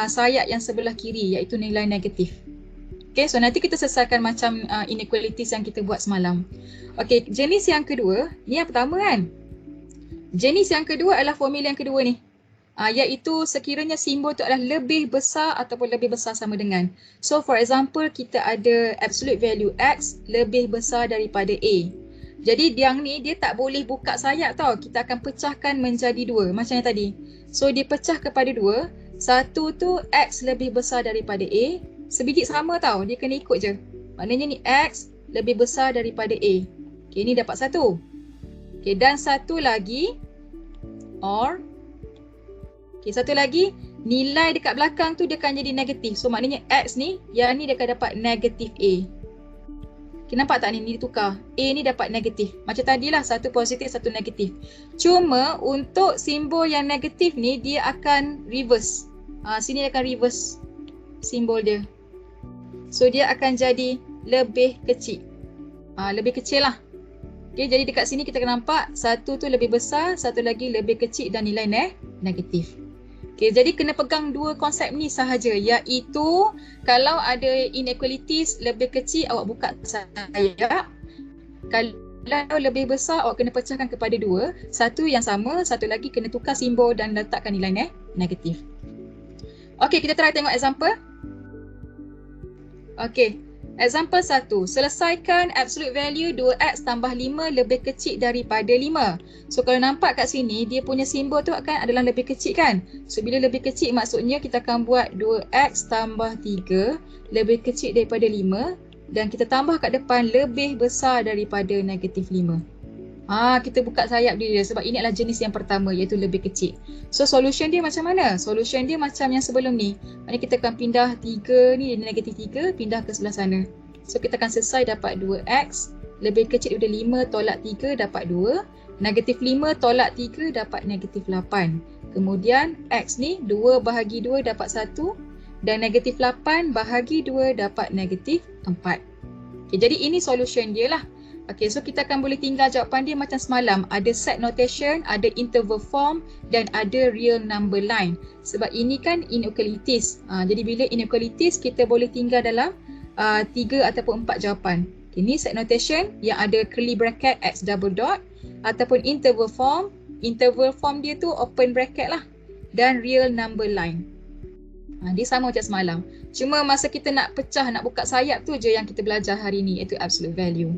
[SPEAKER 1] sayap yang sebelah kiri iaitu nilai negatif. Okay, so nanti kita selesaikan macam inequalities yang kita buat semalam. Okay, jenis yang kedua, ni yang pertama kan? Jenis yang kedua adalah formula yang kedua ni. Iaitu sekiranya simbol tu adalah lebih besar ataupun lebih besar sama dengan. So for example, kita ada absolute value X lebih besar daripada A. Jadi yang ni dia tak boleh buka sayap tau. Kita akan pecahkan menjadi dua macam yang tadi. So dia pecah kepada dua. Satu tu X lebih besar daripada A. Sebiji sama tau, dia kena ikut je. Maknanya ni X lebih besar daripada A. Okay, ni dapat satu. Okay, dan satu lagi or. Okay, satu lagi nilai dekat belakang tu dia akan jadi negatif. So maknanya X ni, yang ni dia akan dapat negatif A. Okay, nampak tak ni? Ni ditukar. A ni dapat negatif. Macam tadilah, satu positif, satu negatif. Cuma untuk simbol yang negatif ni, dia akan reverse. Sini dia akan reverse simbol dia. So dia akan jadi lebih kecil. Lebih kecil lah. Okay, jadi dekat sini kita akan nampak satu tu lebih besar, satu lagi lebih kecil dan nilai negatif. Okay, jadi kena pegang dua konsep ni sahaja, iaitu kalau ada inequalities lebih kecil awak buka sayap. Kalau lebih besar awak kena pecahkan kepada dua. Satu yang sama, satu lagi kena tukar simbol dan letakkan nilai negatif. Okay, kita try tengok example. Okay, example 1. Selesaikan absolute value 2x tambah 5 lebih kecil daripada 5. So kalau nampak kat sini, dia punya simbol tu akan adalah lebih kecil kan. So bila lebih kecil maksudnya kita akan buat 2x tambah 3 lebih kecil daripada 5. Dan kita tambah kat depan lebih besar daripada negatif 5. Kita buka sayap dia sebab ini adalah jenis yang pertama, iaitu lebih kecil. So solution dia macam mana? Solution dia macam yang sebelum ni. Maksudnya kita akan pindah 3 ni, negatif 3, pindah ke sebelah sana. So kita akan selesai dapat 2x lebih kecil daripada 5 tolak 3 dapat 2. Negatif 5 tolak 3 dapat negatif 8. Kemudian x ni 2 bahagi 2 dapat 1. Dan negatif 8 bahagi 2 dapat negatif 4. Okay, jadi ini solution dia lah. Okay, so kita akan boleh tinggal jawapan dia macam semalam. Ada set notation, ada interval form dan ada real number line. Sebab ini kan inequalities. Jadi bila inequalities kita boleh tinggal dalam 3 ataupun 4 jawapan. Okay, ni set notation yang ada curly bracket x double dot ataupun interval form. Interval form dia tu open bracket lah. Dan real number line. Dia sama macam semalam. Cuma masa kita nak pecah, nak buka sayap tu je yang kita belajar hari ni, iaitu absolute value.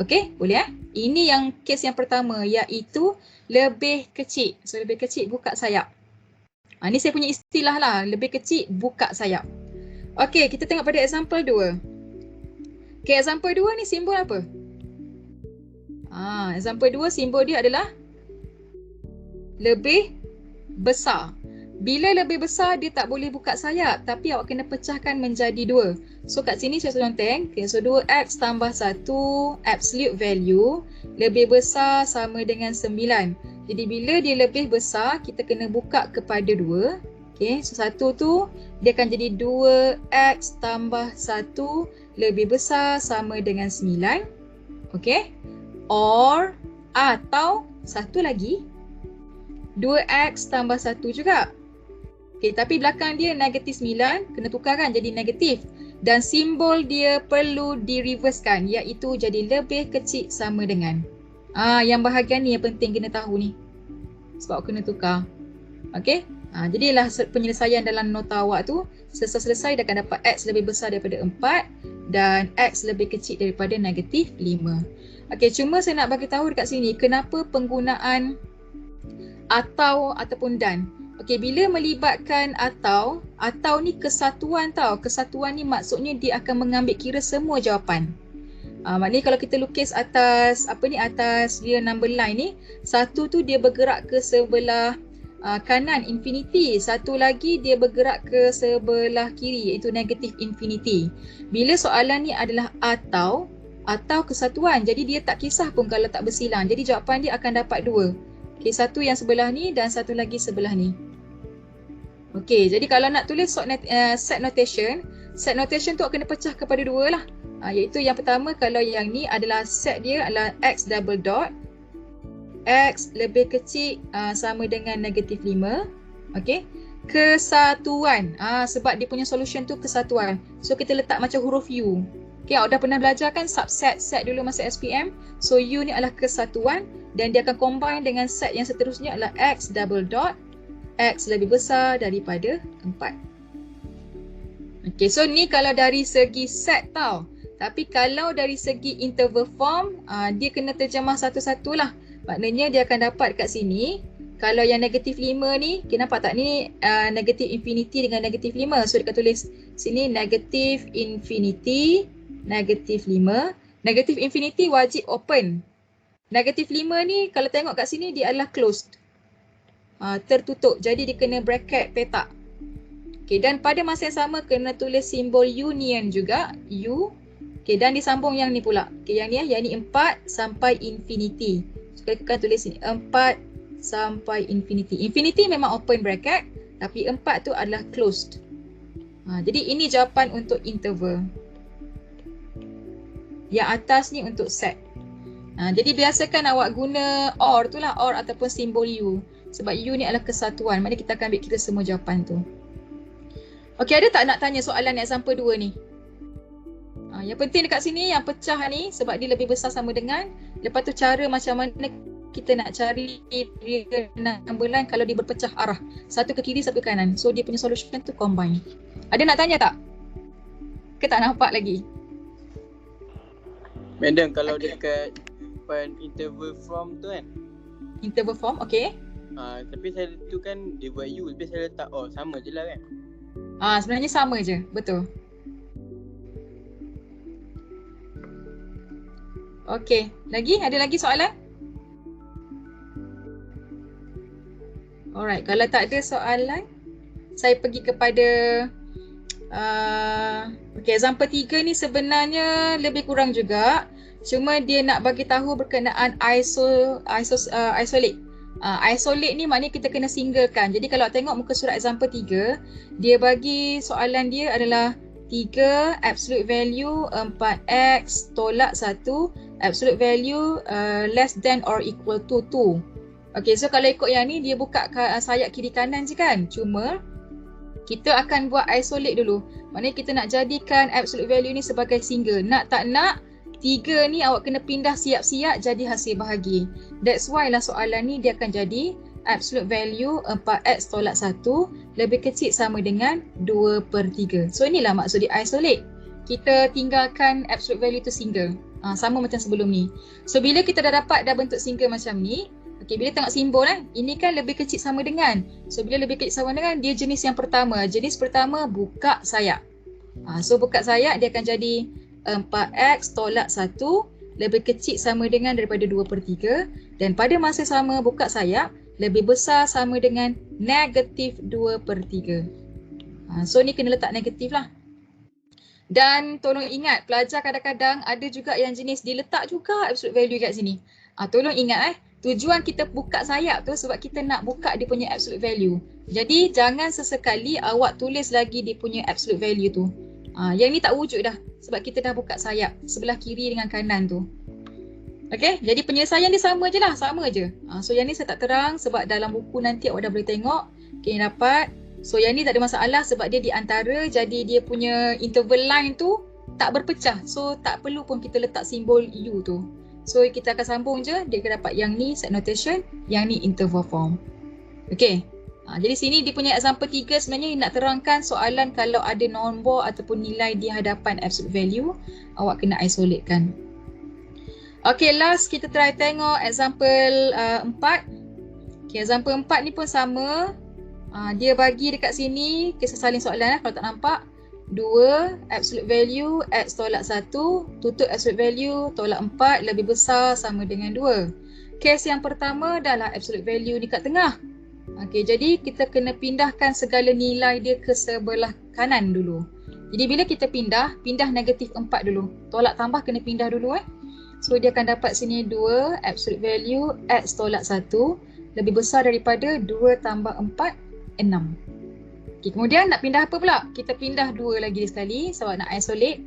[SPEAKER 1] Okey, boleh Ini yang kes yang pertama, iaitu lebih kecil. So lebih kecil buka sayap. Ni saya punya istilah lah, lebih kecil buka sayap. Okey, kita tengok pada example 2. Okey, example 2 ni simbol apa? Example 2 simbol dia adalah lebih besar. Bila lebih besar, dia tak boleh buka sayap. Tapi awak kena pecahkan menjadi 2. So kat sini saya sudah teng. Okay, so 2x tambah 1 absolute value lebih besar sama dengan 9. Jadi bila dia lebih besar, kita kena buka kepada 2. Okay, so 1 tu dia akan jadi 2x tambah 1 lebih besar sama dengan 9. Okay. Or atau satu lagi 2x tambah 1 juga. Okay, tapi belakang dia negatif 9, kena tukarkan jadi negatif. Dan simbol dia perlu di-reversekan, iaitu jadi lebih kecil sama dengan. Yang bahagian ni yang penting kena tahu ni. Sebab kena tukar. Okay, jadilah penyelesaian dalam nota awak tu. Selesai dia akan dapat x lebih besar daripada 4 dan x lebih kecil daripada negatif 5. Okay, cuma saya nak bagi tahu dekat sini kenapa penggunaan ataupun dan. Okey, bila melibatkan atau ni kesatuan tau. Kesatuan ni maksudnya dia akan mengambil kira semua jawapan. Maknanya kalau kita lukis atas atas real number line ni, satu tu dia bergerak ke sebelah kanan infinity, satu lagi dia bergerak ke sebelah kiri iaitu negatif infinity. Bila soalan ni adalah atau kesatuan, jadi dia tak kisah pun kalau tak bersilang. Jadi jawapan dia akan dapat 2. Okey, satu yang sebelah ni dan satu lagi sebelah ni. Okey, jadi kalau nak tulis set notation tu kena pecah kepada 2 lah. Iaitu yang pertama, kalau yang ni adalah set dia adalah x double dot x lebih kecil sama dengan negatif 5. Okey, kesatuan. Sebab dia punya solution tu kesatuan. So kita letak macam huruf U. Okey, awak dah pernah belajar kan subset set dulu masa SPM. So U ni adalah kesatuan dan dia akan combine dengan set yang seterusnya adalah x double dot x lebih besar daripada 4. Okey, so ni kalau dari segi set tau. Tapi kalau dari segi interval form, dia kena terjemah satu-satu lah. Maknanya dia akan dapat kat sini. Kalau yang negatif 5 ni, kita nampak tak ni negatif infinity dengan negatif 5. So dia akan tulis sini negatif infinity, negatif 5. Negatif infinity wajib open. Negatif 5 ni kalau tengok kat sini dia adalah closed. Tertutup. Jadi dia kena bracket petak. Okay, dan pada masa yang sama kena tulis simbol union juga. U. Okay, dan disambung yang ni pula. Okay, yang ni 4 sampai infinity. So kita akan tulis sini 4 sampai infinity. Infinity memang open bracket. Tapi 4 tu adalah closed. Jadi ini jawapan untuk interval. Yang atas ni untuk set. Jadi biasakan awak guna OR tu lah. OR ataupun simbol U. Sebab U ni adalah kesatuan. Maknanya kita akan ambil kira semua jawapan tu. Okey, ada tak nak tanya soalan example 2 ni? Yang penting dekat sini yang pecah ni sebab dia lebih besar sama dengan. Lepas tu cara macam mana kita nak cari real number line kalau dia berpecah arah. Satu ke kiri, satu ke kanan. So dia punya solution tu combine. Ada nak tanya tak? Ke tak nampak lagi?
[SPEAKER 6] Madam, kalau dekat depan interval form tu kan,
[SPEAKER 1] Interval form, okey.
[SPEAKER 6] tapi saya tu kan dia buat U, tapi saya letak O, sama je lah kan.
[SPEAKER 1] Sebenarnya sama je, betul. Okey, ada lagi soalan? Alright, kalau tak ada soalan, saya pergi kepada example 3 ni sebenarnya lebih kurang juga. Cuma dia nak bagi tahu berkenaan isolate. Isolate ni maknanya kita kena singlekan. Jadi kalau tengok muka surat example 3, dia bagi soalan dia adalah 3 absolute value 4x tolak 1 absolute value less than or equal to 2. Okay, so kalau ikut yang ni dia buka sayap kiri kanan je kan. Cuma kita akan buat isolate dulu. Maknanya kita nak jadikan absolute value ni sebagai single. Nak tak nak 3 ni awak kena pindah siap-siap jadi hasil bahagi. That's why lah soalan ni dia akan jadi absolute value 4x tolak 1 lebih kecil sama dengan 2/3. So inilah maksud di isolate. Kita tinggalkan absolute value tu single. Sama macam sebelum ni. So bila kita dah bentuk single macam ni, okay, bila tengok simbol ini kan lebih kecil sama dengan. So bila lebih kecil sama dengan, dia jenis yang pertama. Jenis pertama buka sayap. So buka sayap dia akan jadi 4x tolak 1 lebih kecil sama dengan daripada 2/3. Dan pada masa sama buka sayap lebih besar sama dengan negatif 2/3. So ni kena letak negatif lah. Dan tolong ingat, pelajar kadang-kadang ada juga yang jenis diletak juga absolute value kat sini. Tolong ingat tujuan kita buka sayap tu sebab kita nak buka dia punya absolute value. Jadi jangan sesekali awak tulis lagi dia punya absolute value tu. Yang ni tak wujud dah sebab kita dah buka sayap sebelah kiri dengan kanan tu. Okay, jadi penyelesaian dia sama je lah, sama je. So yang ni saya tak terang sebab dalam buku nanti awak dah boleh tengok. Okay, dapat. So yang ni tak ada masalah sebab dia di antara, jadi dia punya interval line tu tak berpecah. So tak perlu pun kita letak simbol U tu. So kita akan sambung je, dia akan dapat yang ni set notation, yang ni interval form. Okay. Jadi sini dia punya example 3 sebenarnya nak terangkan soalan kalau ada nombor ataupun nilai di hadapan absolute value, awak kena isolate kan. Okay, last kita try tengok example 4. Okay, example 4 ni pun sama. Dia bagi dekat sini, kisah salin soalan kalau tak nampak. 2 absolute value x tolak 1 tutup absolute value tolak 4 lebih besar sama dengan 2. Kes yang pertama adalah absolute value ni kat tengah. Okey, jadi kita kena pindahkan segala nilai dia ke sebelah kanan dulu. Jadi bila kita pindah negatif 4 dulu. Tolak tambah kena pindah dulu So dia akan dapat sini 2 absolute value x tolak 1 lebih besar daripada 2 tambah 4, 6. Okay, kemudian nak pindah apa pula? Kita pindah 2 lagi sekali sebab nak isolate.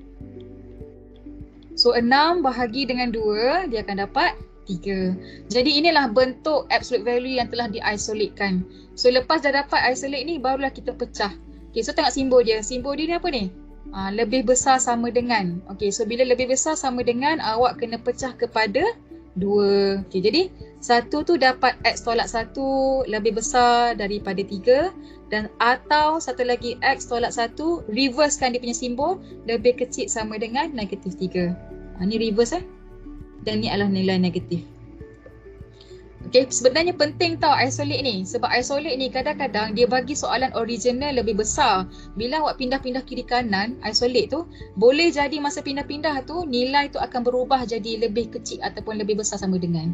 [SPEAKER 1] So 6 bahagi dengan 2, dia akan dapat 3. Jadi inilah bentuk absolute value yang telah di-isolatekan. So lepas dah dapat isolate ni, barulah kita pecah. Okay, so tengok simbol dia. Simbol dia ni apa ni? Lebih besar sama dengan. Okay, so bila lebih besar sama dengan, awak kena pecah kepada 2. Okay, jadi 1 tu dapat x tolak 1 lebih besar daripada 3. Dan atau satu lagi x tolak 1, reversekan dia punya simbol, lebih kecil sama dengan negatif 3. Ni reverse Dan ni adalah nilai negatif. Okay, sebenarnya penting tau isolate ni. Sebab isolate ni kadang-kadang dia bagi soalan original lebih besar. Bila awak pindah-pindah kiri kanan, isolate tu, boleh jadi masa pindah-pindah tu, nilai tu akan berubah jadi lebih kecil ataupun lebih besar sama dengan.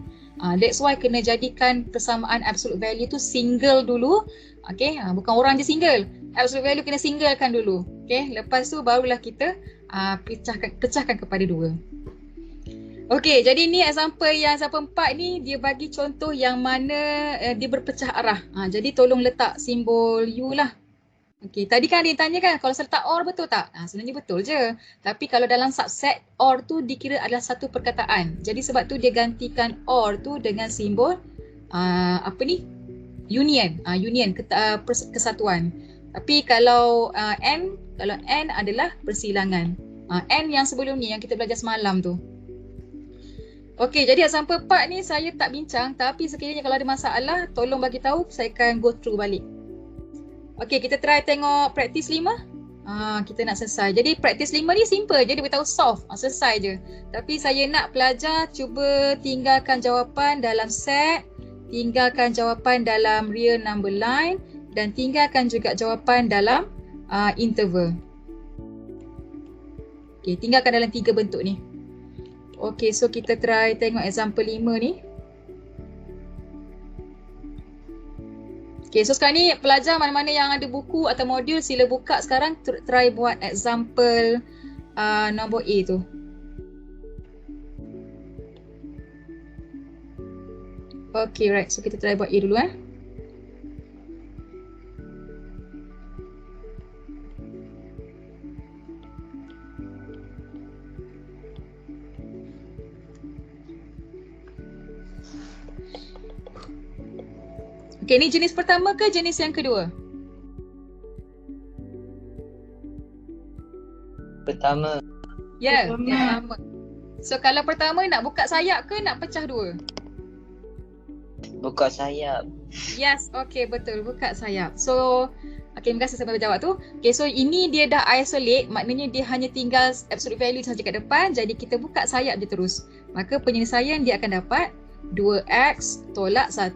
[SPEAKER 1] That's why kena jadikan persamaan absolute value tu single dulu. Okay, bukan orang je single. Absolute value kena singlekan dulu. Okay, lepas tu barulah kita pecahkan kepada 2. Okey, jadi ni example yang example 4 ni dia bagi contoh yang mana dia berpecah arah. Jadi tolong letak simbol U lah. Okey, tadi kan dia tanya kan kalau saya letak OR betul tak? Sebenarnya betul je. Tapi kalau dalam subset OR tu dikira adalah satu perkataan. Jadi sebab tu dia gantikan OR tu dengan simbol union. Union kesatuan. Tapi kalau N adalah persilangan. N yang sebelum ni yang kita belajar semalam tu. Okey, jadi example 4 ni saya tak bincang, tapi sekiranya kalau ada masalah tolong bagi tahu, saya akan go through balik. Okey, kita try tengok practice 5. Kita nak selesai. Jadi practice 5 ni simple je, dia beritahu solve, selesai je. Tapi saya nak pelajar cuba tinggalkan jawapan dalam set, tinggalkan jawapan dalam real number line dan tinggalkan juga jawapan dalam interval. Okey, tinggalkan dalam 3 bentuk ni. Okay, so kita try tengok example 5 ni. Okay, so sekarang ni pelajar mana-mana yang ada buku atau modul sila buka sekarang, try buat example nombor A tu. Okay, right. So kita try buat A dulu . Okay, ni jenis pertama ke jenis yang kedua?
[SPEAKER 4] Pertama.
[SPEAKER 1] Ya, pertama. So kalau pertama nak buka sayap ke nak pecah 2?
[SPEAKER 4] Buka sayap.
[SPEAKER 1] Yes, okay, betul, buka sayap. So, okay, terima kasih sampai jawab tu. Okay, so ini dia dah isolate, maknanya dia hanya tinggal absolute value saja kat depan, jadi kita buka sayap je terus. Maka penyelesaian dia akan dapat 2x tolak 1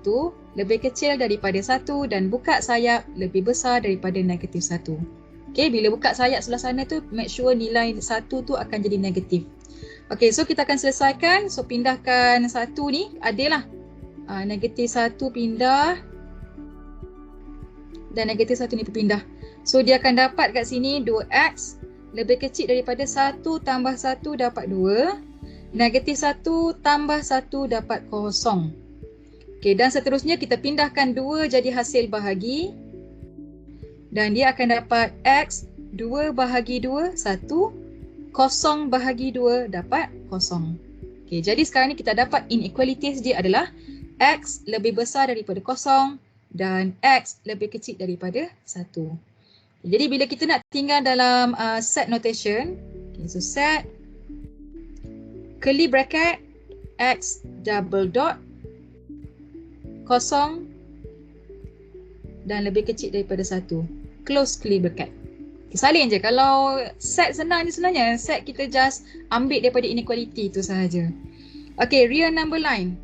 [SPEAKER 1] lebih kecil daripada 1 dan buka sayap lebih besar daripada negatif 1. Okay, bila buka sayap sebelah sana tu, make sure nilai 1 tu akan jadi negatif. Okay, so kita akan selesaikan. So pindahkan 1 ni, adalah negatif 1 pindah dan negatif 1 ni berpindah. So dia akan dapat kat sini 2x lebih kecil daripada 1 tambah 1 dapat 2. Negatif 1 tambah 1 dapat 0. Okay, dan seterusnya kita pindahkan 2 jadi hasil bahagi. Dan dia akan dapat x 2 bahagi 2, 1. 0 bahagi 2 dapat 0. Okay, jadi sekarang ni kita dapat inequalities dia adalah x lebih besar daripada 0 dan x lebih kecil daripada 1. Jadi bila kita nak tinggal dalam set notation, okay, so set curly bracket x double dot 0 dan lebih kecil daripada 1. Close curly bracket. Okay, salin je. Kalau set senang je sebenarnya. Set kita just ambil daripada inequality tu sahaja. Okay, real number line.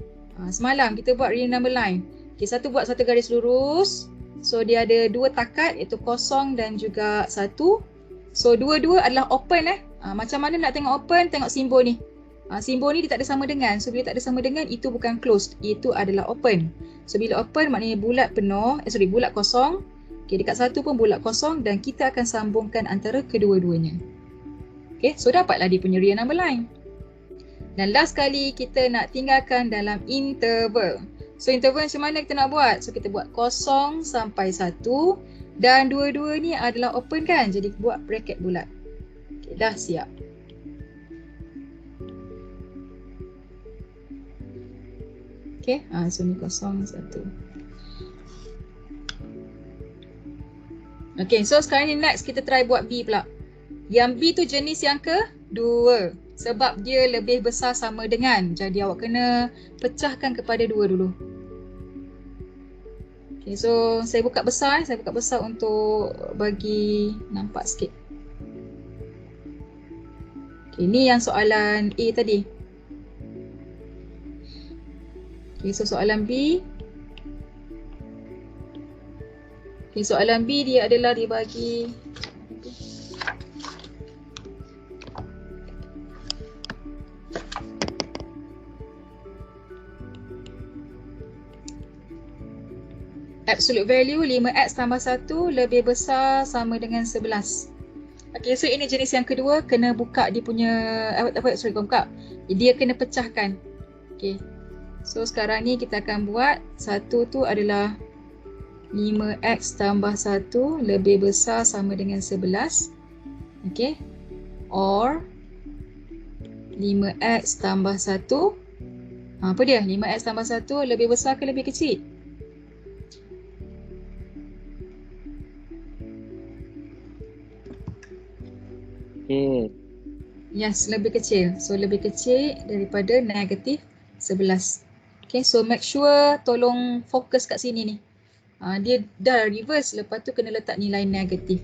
[SPEAKER 1] Semalam kita buat real number line. Okay, satu buat satu garis lurus. So dia ada 2 takat iaitu 0 dan juga 1. So dua-dua adalah open . Macam mana nak tengok open? Tengok simbol ni. Simbol ni dia tak ada sama dengan. So bila tak ada sama dengan, itu bukan closed. Itu adalah open. So bila open maknanya bulat penuh, bulat kosong. Okay, dekat 1 pun bulat kosong dan kita akan sambungkan antara kedua-duanya. Okay, so dapatlah dia punya real number line. Dan last kali kita nak tinggalkan dalam interval. So interval macam mana kita nak buat? So kita buat 0 sampai 1 dan dua-dua ni adalah open kan? Jadi buat bracket bulat. Okay, dah siap. Okay, so ni 0, 1. Okay, so sekarang ni next kita try buat B pula. Yang B tu jenis yang kedua. Sebab dia lebih besar sama dengan. Jadi awak kena pecahkan kepada 2 dulu. Okay, so saya buka besar. Saya buka besar untuk bagi nampak sikit. Okay, ni yang soalan A tadi. Okay, so soalan B. Okay, soalan B dia adalah dibagi absolute value 5x tambah 1 lebih besar sama dengan 11. Okay, so ini jenis yang kedua, kena buka dia punya sorry, kau buka. Dia kena pecahkan. Okay. So sekarang ni kita akan buat satu tu adalah 5x tambah 1 lebih besar sama dengan 11. Okay. Or 5x tambah 1. Apa dia? 5x tambah 1 lebih besar ke lebih kecil?
[SPEAKER 3] Okay.
[SPEAKER 1] Yes, lebih kecil. So lebih kecil daripada negatif 11. Okay, so make sure tolong fokus kat sini ni. Dia dah reverse, lepas tu kena letak nilai negatif.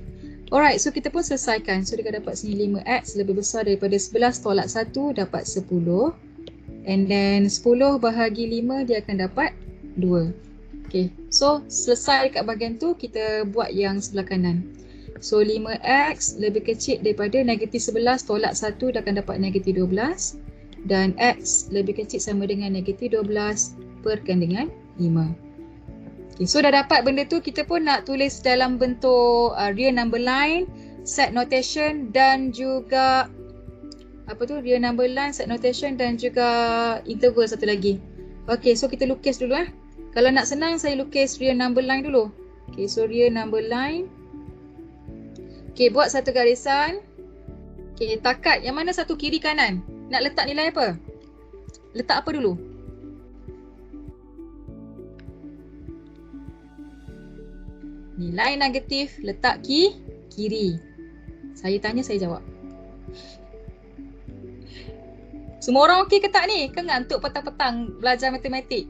[SPEAKER 1] Alright, so kita pun selesaikan. So dia akan dapat sini 5x lebih besar daripada 11 tolak 1 dapat 10. And then 10 bahagi 5 dia akan dapat 2. Okay, so selesai kat bahagian tu, kita buat yang sebelah kanan. So 5x lebih kecil daripada negatif 11 tolak 1 dia akan dapat negatif 12. Dan x lebih kecil sama dengan negatif 12 perkan dengan 5. Okay, so dah dapat benda tu, kita pun nak tulis dalam bentuk real number line, set notation dan juga real number line, set notation dan juga interval satu lagi. Okay, so kita lukis dulu . Kalau nak senang saya lukis real number line dulu. Okay, so real number line. Okay, buat satu garisan. Okay, takat yang mana satu kiri kanan. Nak letak nilai apa? Letak apa dulu? Nilai negatif letak kiri. Saya tanya, saya jawab. Semua orang okey ke tak ni? Ke ngantuk petang-petang belajar matematik?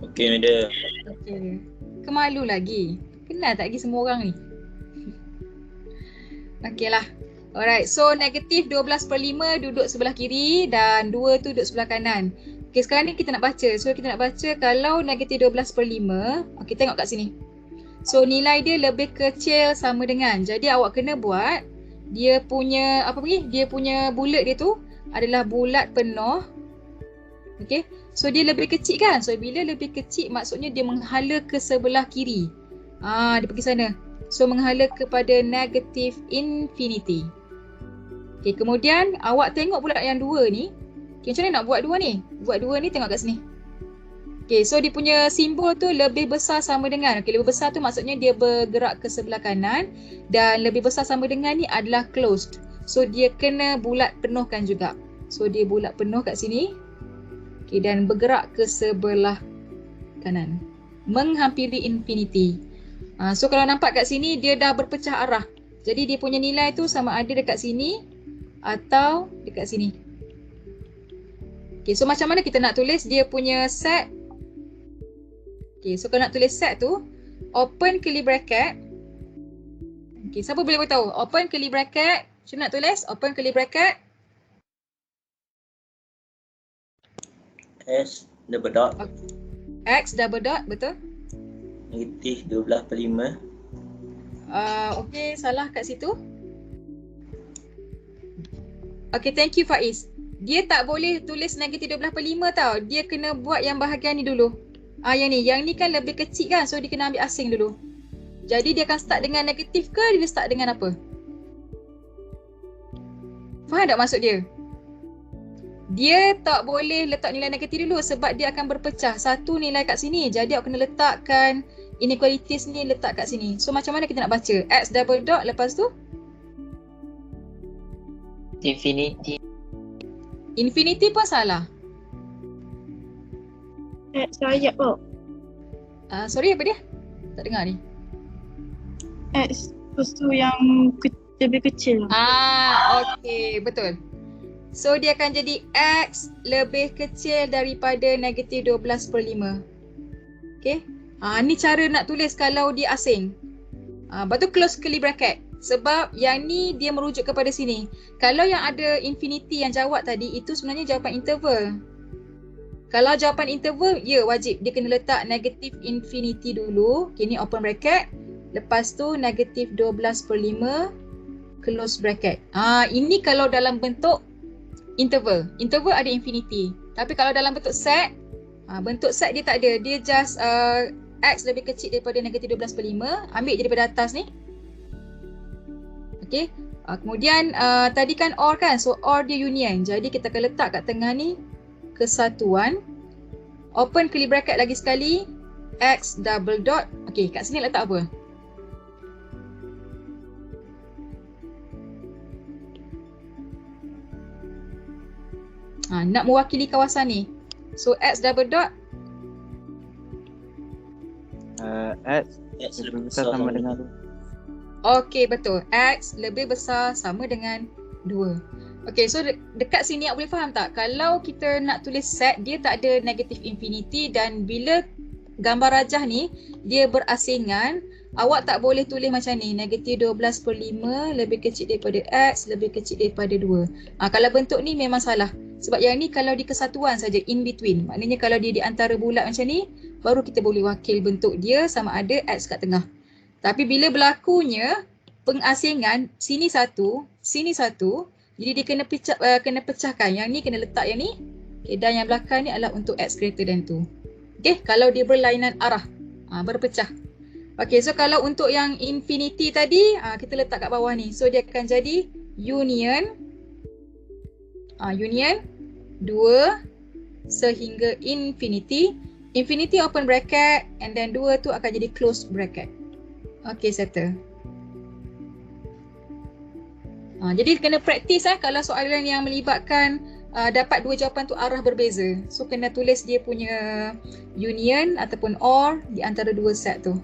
[SPEAKER 3] Okey, madam.
[SPEAKER 1] Okey. Kemalu lagi. Kenal tak lagi semua orang ni? Okeylah. Alright, so negatif 12/5 duduk sebelah kiri dan 2 tu duduk sebelah kanan. Okay, sekarang ni kita nak baca. So kita nak baca kalau negatif 12/5. Okay, tengok kat sini. So nilai dia lebih kecil sama dengan. Jadi awak kena buat dia punya dia punya bulat dia tu adalah bulat penuh. Okay, so dia lebih kecil kan. So bila lebih kecil maksudnya dia menghala ke sebelah kiri. Dia pergi sana. So menghala kepada negatif infinity. Okay, kemudian awak tengok pula yang dua ni. Okay, macam mana nak buat dua ni? Buat dua ni tengok kat sini. Okay, so dia punya simbol tu lebih besar sama dengan. Okay, lebih besar tu maksudnya dia bergerak ke sebelah kanan. Dan lebih besar sama dengan ni adalah closed. So dia kena bulat penuhkan juga. So dia bulat penuh kat sini. Okay, dan bergerak ke sebelah kanan. Menghampiri infinity. So kalau nampak kat sini dia dah berpecah arah. Jadi dia punya nilai tu sama ada dekat sini atau dekat sini. Okay, so macam mana kita nak tulis dia punya set? Okay, so kalau nak tulis set tu, open curly bracket. Okay, siapa boleh beritahu? Open curly bracket. Macam nak tulis? Open curly bracket.
[SPEAKER 3] S double dot.
[SPEAKER 1] X double dot, betul?
[SPEAKER 3] Negatif 12/5.
[SPEAKER 1] Okay, salah kat situ. Okay, thank you Faiz. Dia tak boleh tulis negatif 12/5 tau. Dia kena buat yang bahagian ni dulu. Yang ni kan lebih kecil kan. So dia kena ambil asing dulu. Jadi dia akan start dengan negatif ke dia start dengan apa? Faham tak maksud dia? Dia tak boleh letak nilai negatif dulu sebab dia akan berpecah. Satu nilai kat sini. Jadi awak kena letakkan inequalities ni letak kat sini. So macam mana kita nak baca? X double dot lepas tu?
[SPEAKER 4] Infinity.
[SPEAKER 1] Infinity pun salah.
[SPEAKER 7] Sayap kok.
[SPEAKER 1] Sorry apa dia? Tak dengar ni.
[SPEAKER 7] X lepas tu yang lebih kecil.
[SPEAKER 1] Okay, betul. So dia akan jadi X lebih kecil daripada negatif 12/5. Okay. Ni cara nak tulis kalau dia asing. Lepas tu close curly bracket. Sebab yang ni dia merujuk kepada sini. Kalau yang ada infinity yang jawab tadi, itu sebenarnya jawapan interval. Kalau jawapan interval, ya wajib dia kena letak negatif infinity dulu. Okay, ni open bracket. Lepas tu negatif 12/5 close bracket. Ini kalau dalam bentuk interval. Interval ada infinity. Tapi kalau dalam bentuk set, bentuk set dia tak ada. Dia just X lebih kecil daripada negatif 12/5. Ambil je daripada atas ni. Okay. Kemudian tadi kan OR kan. So OR dia union. Jadi kita akan letak kat tengah ni kesatuan. Open curly bracket lagi sekali. X double dot. Okay, kat sini letak apa? Nak mewakili kawasan ni. So X double dot.
[SPEAKER 3] X
[SPEAKER 8] lebih besar sama dengan 2.
[SPEAKER 1] Okay, betul. X lebih besar sama dengan 2. Okay, so dekat sini awak boleh faham tak? Kalau kita nak tulis set, dia tak ada negative infinity dan bila gambar rajah ni, dia berasingan, awak tak boleh tulis macam ni. Negatif 12/5 lebih kecil daripada X, lebih kecil daripada 2. Kalau bentuk ni memang salah. Sebab yang ni kalau di kesatuan saja, in between. Maknanya kalau dia di antara bulat macam ni, baru kita boleh wakil bentuk dia sama ada X kat tengah. Tapi bila berlakunya pengasingan, sini satu, jadi dia kena pecahkan. Yang ni kena letak yang ni. Okay, dan yang belakang ni adalah untuk X greater than 2. Okay, kalau dia berlainan arah, berpecah. Okay, so kalau untuk yang infinity tadi, kita letak kat bawah ni. So dia akan jadi union 2 sehingga infinity. Infinity open bracket and then 2 tu akan jadi close bracket. Okay, settle. Jadi kena praktis kalau soalan yang melibatkan dapat dua jawapan tu arah berbeza. So kena tulis dia punya union ataupun OR di antara dua set tu.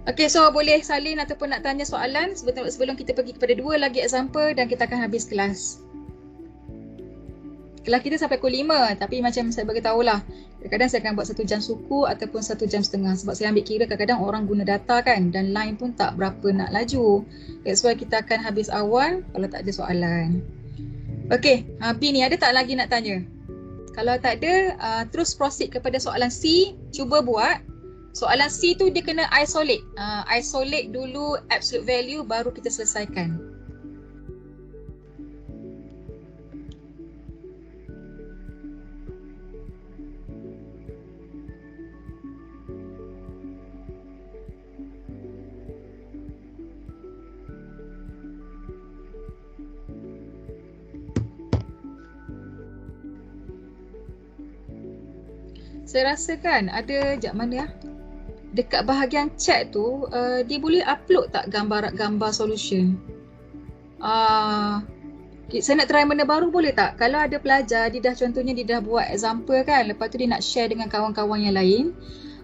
[SPEAKER 1] Okay, so boleh salin ataupun nak tanya soalan sebelum kita pergi kepada dua lagi example dan kita akan habis kelas. Kelas kita sampai pukul 5, tapi macam saya bagi tahulah, kadang-kadang saya akan buat 1 jam suku ataupun 1 jam setengah sebab saya ambil kira kadang-kadang orang guna data kan dan line pun tak berapa nak laju. That's why kita akan habis awal kalau tak ada soalan. Okay, B ni ada tak lagi nak tanya? Kalau tak ada, terus proceed kepada soalan C. Cuba buat. Soalan C tu dia kena isolate. Isolate dulu absolute value baru kita selesaikan. Saya rasa kan ada jap mana dekat bahagian chat tu dia boleh upload tak gambar solution. Saya nak try benda baru boleh tak? Kalau ada pelajar dia dah buat example kan, lepas tu dia nak share dengan kawan-kawan yang lain,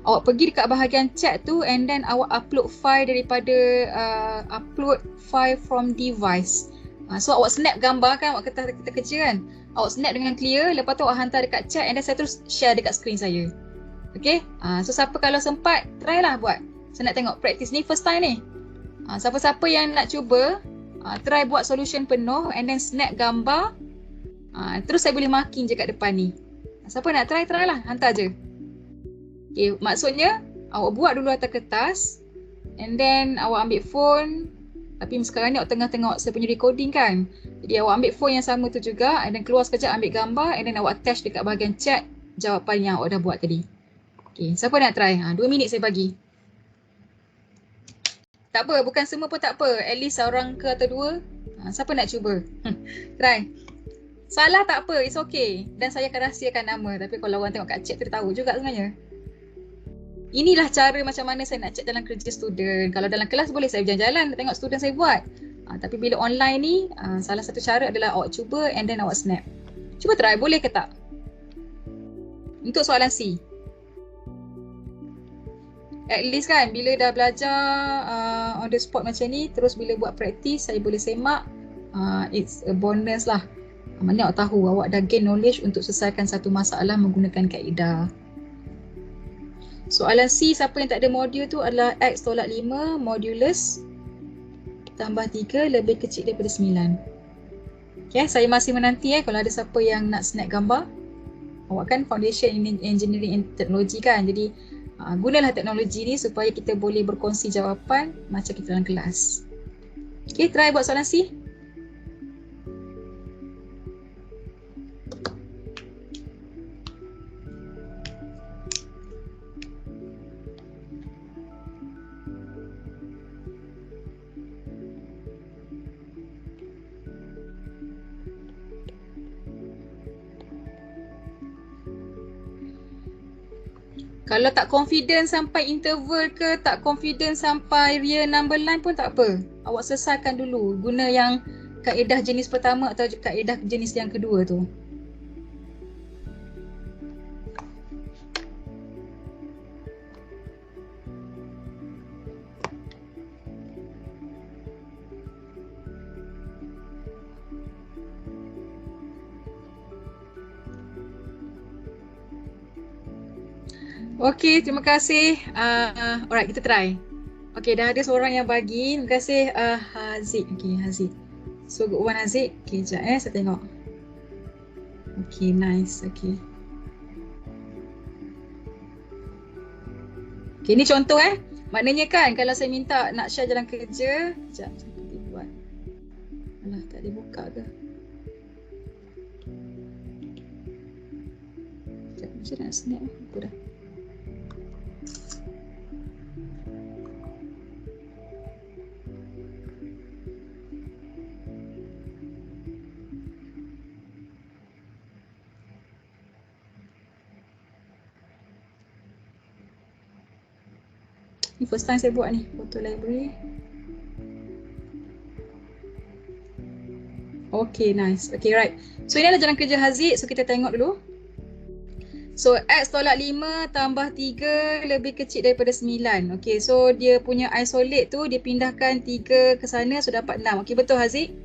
[SPEAKER 1] awak pergi dekat bahagian chat tu and then awak upload file daripada upload file from device. So awak snap gambar kan, awak kata kita kerja kan, awak snap dengan clear, lepas tu awak hantar dekat chat and then saya terus share dekat screen saya. Okay, so siapa kalau sempat try lah buat. Saya nak tengok practice ni first time ni. Siapa-siapa yang nak cuba try buat solution penuh and then snap gambar, terus saya boleh marking je kat depan ni. Siapa nak try lah, hantar je. Okay, maksudnya awak buat dulu atas kertas and then awak ambil phone. Tapi sekarang ni awak tengah tengok saya punya recording kan. Jadi awak ambil phone yang sama tu juga and then keluar sekejap ambil gambar and then awak attach dekat bahagian chat jawapan yang awak dah buat tadi. Okay, siapa nak try? 2 minit saya bagi. Tak apa, bukan semua pun tak apa. At least seorang ke atau dua. Siapa nak cuba? Try. Salah tak apa, it's okay. Dan saya akan rahsiakan nama. Tapi kalau orang tengok kat chat tu dia tahu juga sebenarnya. Inilah cara macam mana saya nak check dalam kerja student. Kalau dalam kelas boleh saya berjalan-jalan tengok student saya buat. Tapi bila online ni, salah satu cara adalah awak cuba and then awak snap. Cuba try, boleh ke tak? Untuk soalan C. At least kan, bila dah belajar on the spot macam ni, terus bila buat practice, saya boleh semak. It's a bonus lah. Maknanya awak tahu, awak dah gain knowledge untuk selesaikan satu masalah menggunakan kaedah. Soalan C, siapa yang tak ada modul tu adalah X tolak 5 modulus tambah 3 lebih kecil daripada 9. Okay, saya masih menanti kalau ada siapa yang nak snap gambar. Awak kan foundation in engineering and technology kan, jadi gunalah teknologi ni supaya kita boleh berkongsi jawapan macam kita dalam kelas. Okay, try buat soalan C. Kalau tak confident sampai interval ke, tak confident sampai real number line pun tak apa. Awak selesaikan dulu. Guna yang kaedah jenis pertama atau kaedah jenis yang kedua tu. Okey, terima kasih. Alright, kita try. Okey, dah ada seorang yang bagi. Terima kasih Haziq. Okey, Haziq. So, good one Haziq. Okey, sekejap saya tengok. Okey, nice. Okey. Okey, ni contoh Maknanya kan kalau saya minta nak share jalan kerja, sekejap saya buat. Alah, tak boleh buka ke? Sekejap, macam nak snap apa dah. Ni first time saya buat ni, photo library. Okay, nice. Okay, right. So, ini adalah jalan kerja Haziq. So, kita tengok dulu. So, X tolak 5 tambah 3 lebih kecil daripada 9. Okay, so dia punya isolate tu, dia pindahkan 3 ke sana, so dapat 6. Okay, betul Haziq?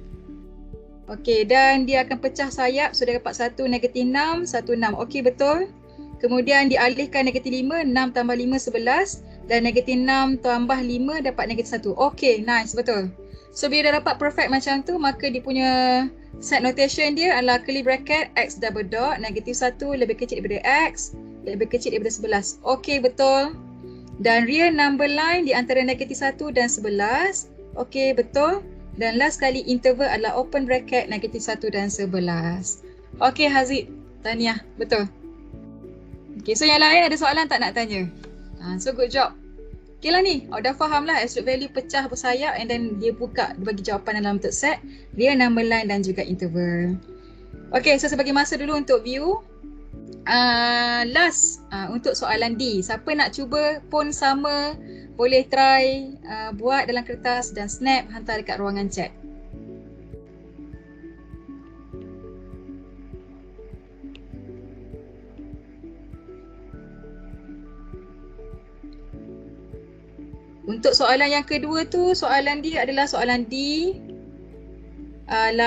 [SPEAKER 1] Okay, dan dia akan pecah sayap, so dia dapat 1 negatif 6, 1 6. Okay, betul? Kemudian dialihkan negatif 5, 6 tambah 5, 11. Dan negatif 6 tambah 5 dapat negatif 1. Okay, nice, betul. So, bila dah dapat perfect macam tu, maka dia punya set notation dia adalah curly bracket X double dot negatif 1 lebih kecil daripada X lebih kecil daripada 11. Okay, betul. Dan real number line di antara negatif 1 dan 11. Okay, betul. Dan last kali interval adalah open bracket negatif 1 dan 11. Okay, Haziq. Tahniah, betul. Okay, so yang lain ada soalan tak nak tanya? So good job. Okay lah ni, dah faham lah absolute value pecah bersayap and then dia buka, dia bagi jawapan dalam bentuk set, real number line dan juga interval. Okay, so saya bagi masa dulu untuk view. Last untuk soalan D, siapa nak cuba pun sama, boleh try buat dalam kertas dan snap hantar dekat ruangan chat. Untuk soalan yang kedua tu, soalan dia adalah soalan D 8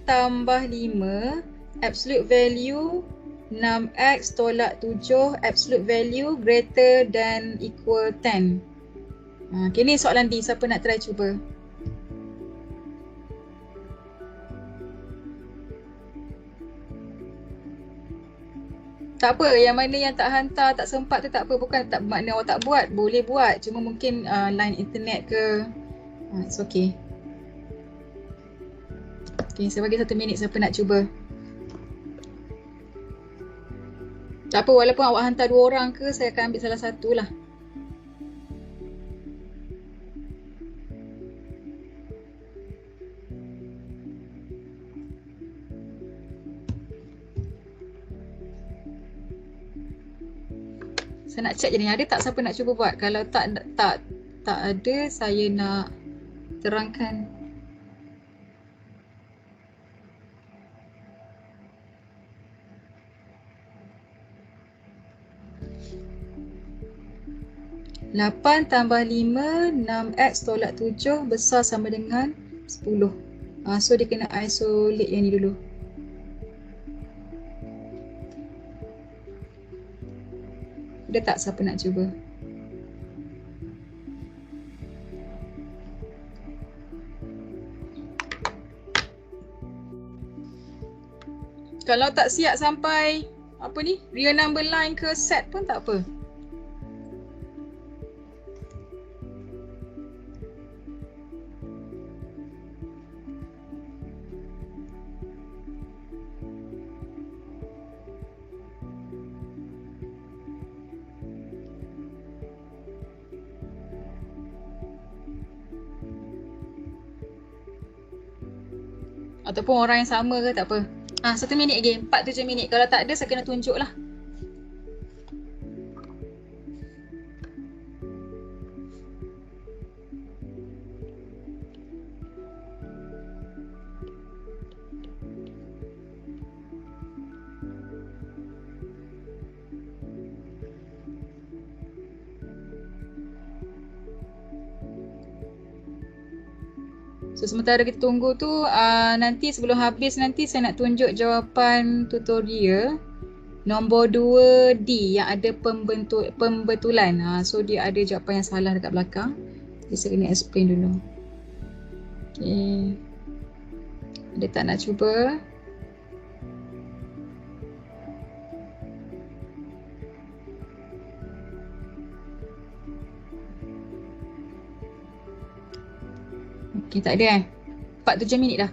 [SPEAKER 1] tambah 5 absolute value 6x tolak 7 absolute value greater than equal 10. Okay, ni soalan D, siapa nak try cuba? Tak apa, yang mana yang tak hantar, tak sempat tu tak apa, bukan tak bermakna awak tak buat, boleh buat, cuma mungkin line internet ke, it's okay. Okay, saya bagi 1 minit siapa nak cuba. Tak apa, walaupun awak hantar 2 orang ke, saya akan ambil salah satu lah. Saya nak check je ni, ada tak siapa nak cuba buat? Kalau tak ada, saya nak terangkan. Lapan tambah 5, 6x tolak 7 besar sama dengan 10. So dia kena isolate yang ni dulu. Ada tak siapa nak cuba? Kalau tak siap sampai apa ni, real number line ke set pun tak apa. Ataupun orang yang sama ke tak apa. 1 minit lagi, 4-7 minit. Kalau tak ada saya kena tunjuk lah. So sementara kita tunggu tu, nanti sebelum habis nanti saya nak tunjuk jawapan tutorial nombor 2D yang ada pembetulan. So dia ada jawapan yang salah dekat belakang. Jadi saya kena explain dulu. Okay. Ada tak nak cuba? Okay, tak ada kan? 4-7 minit dah.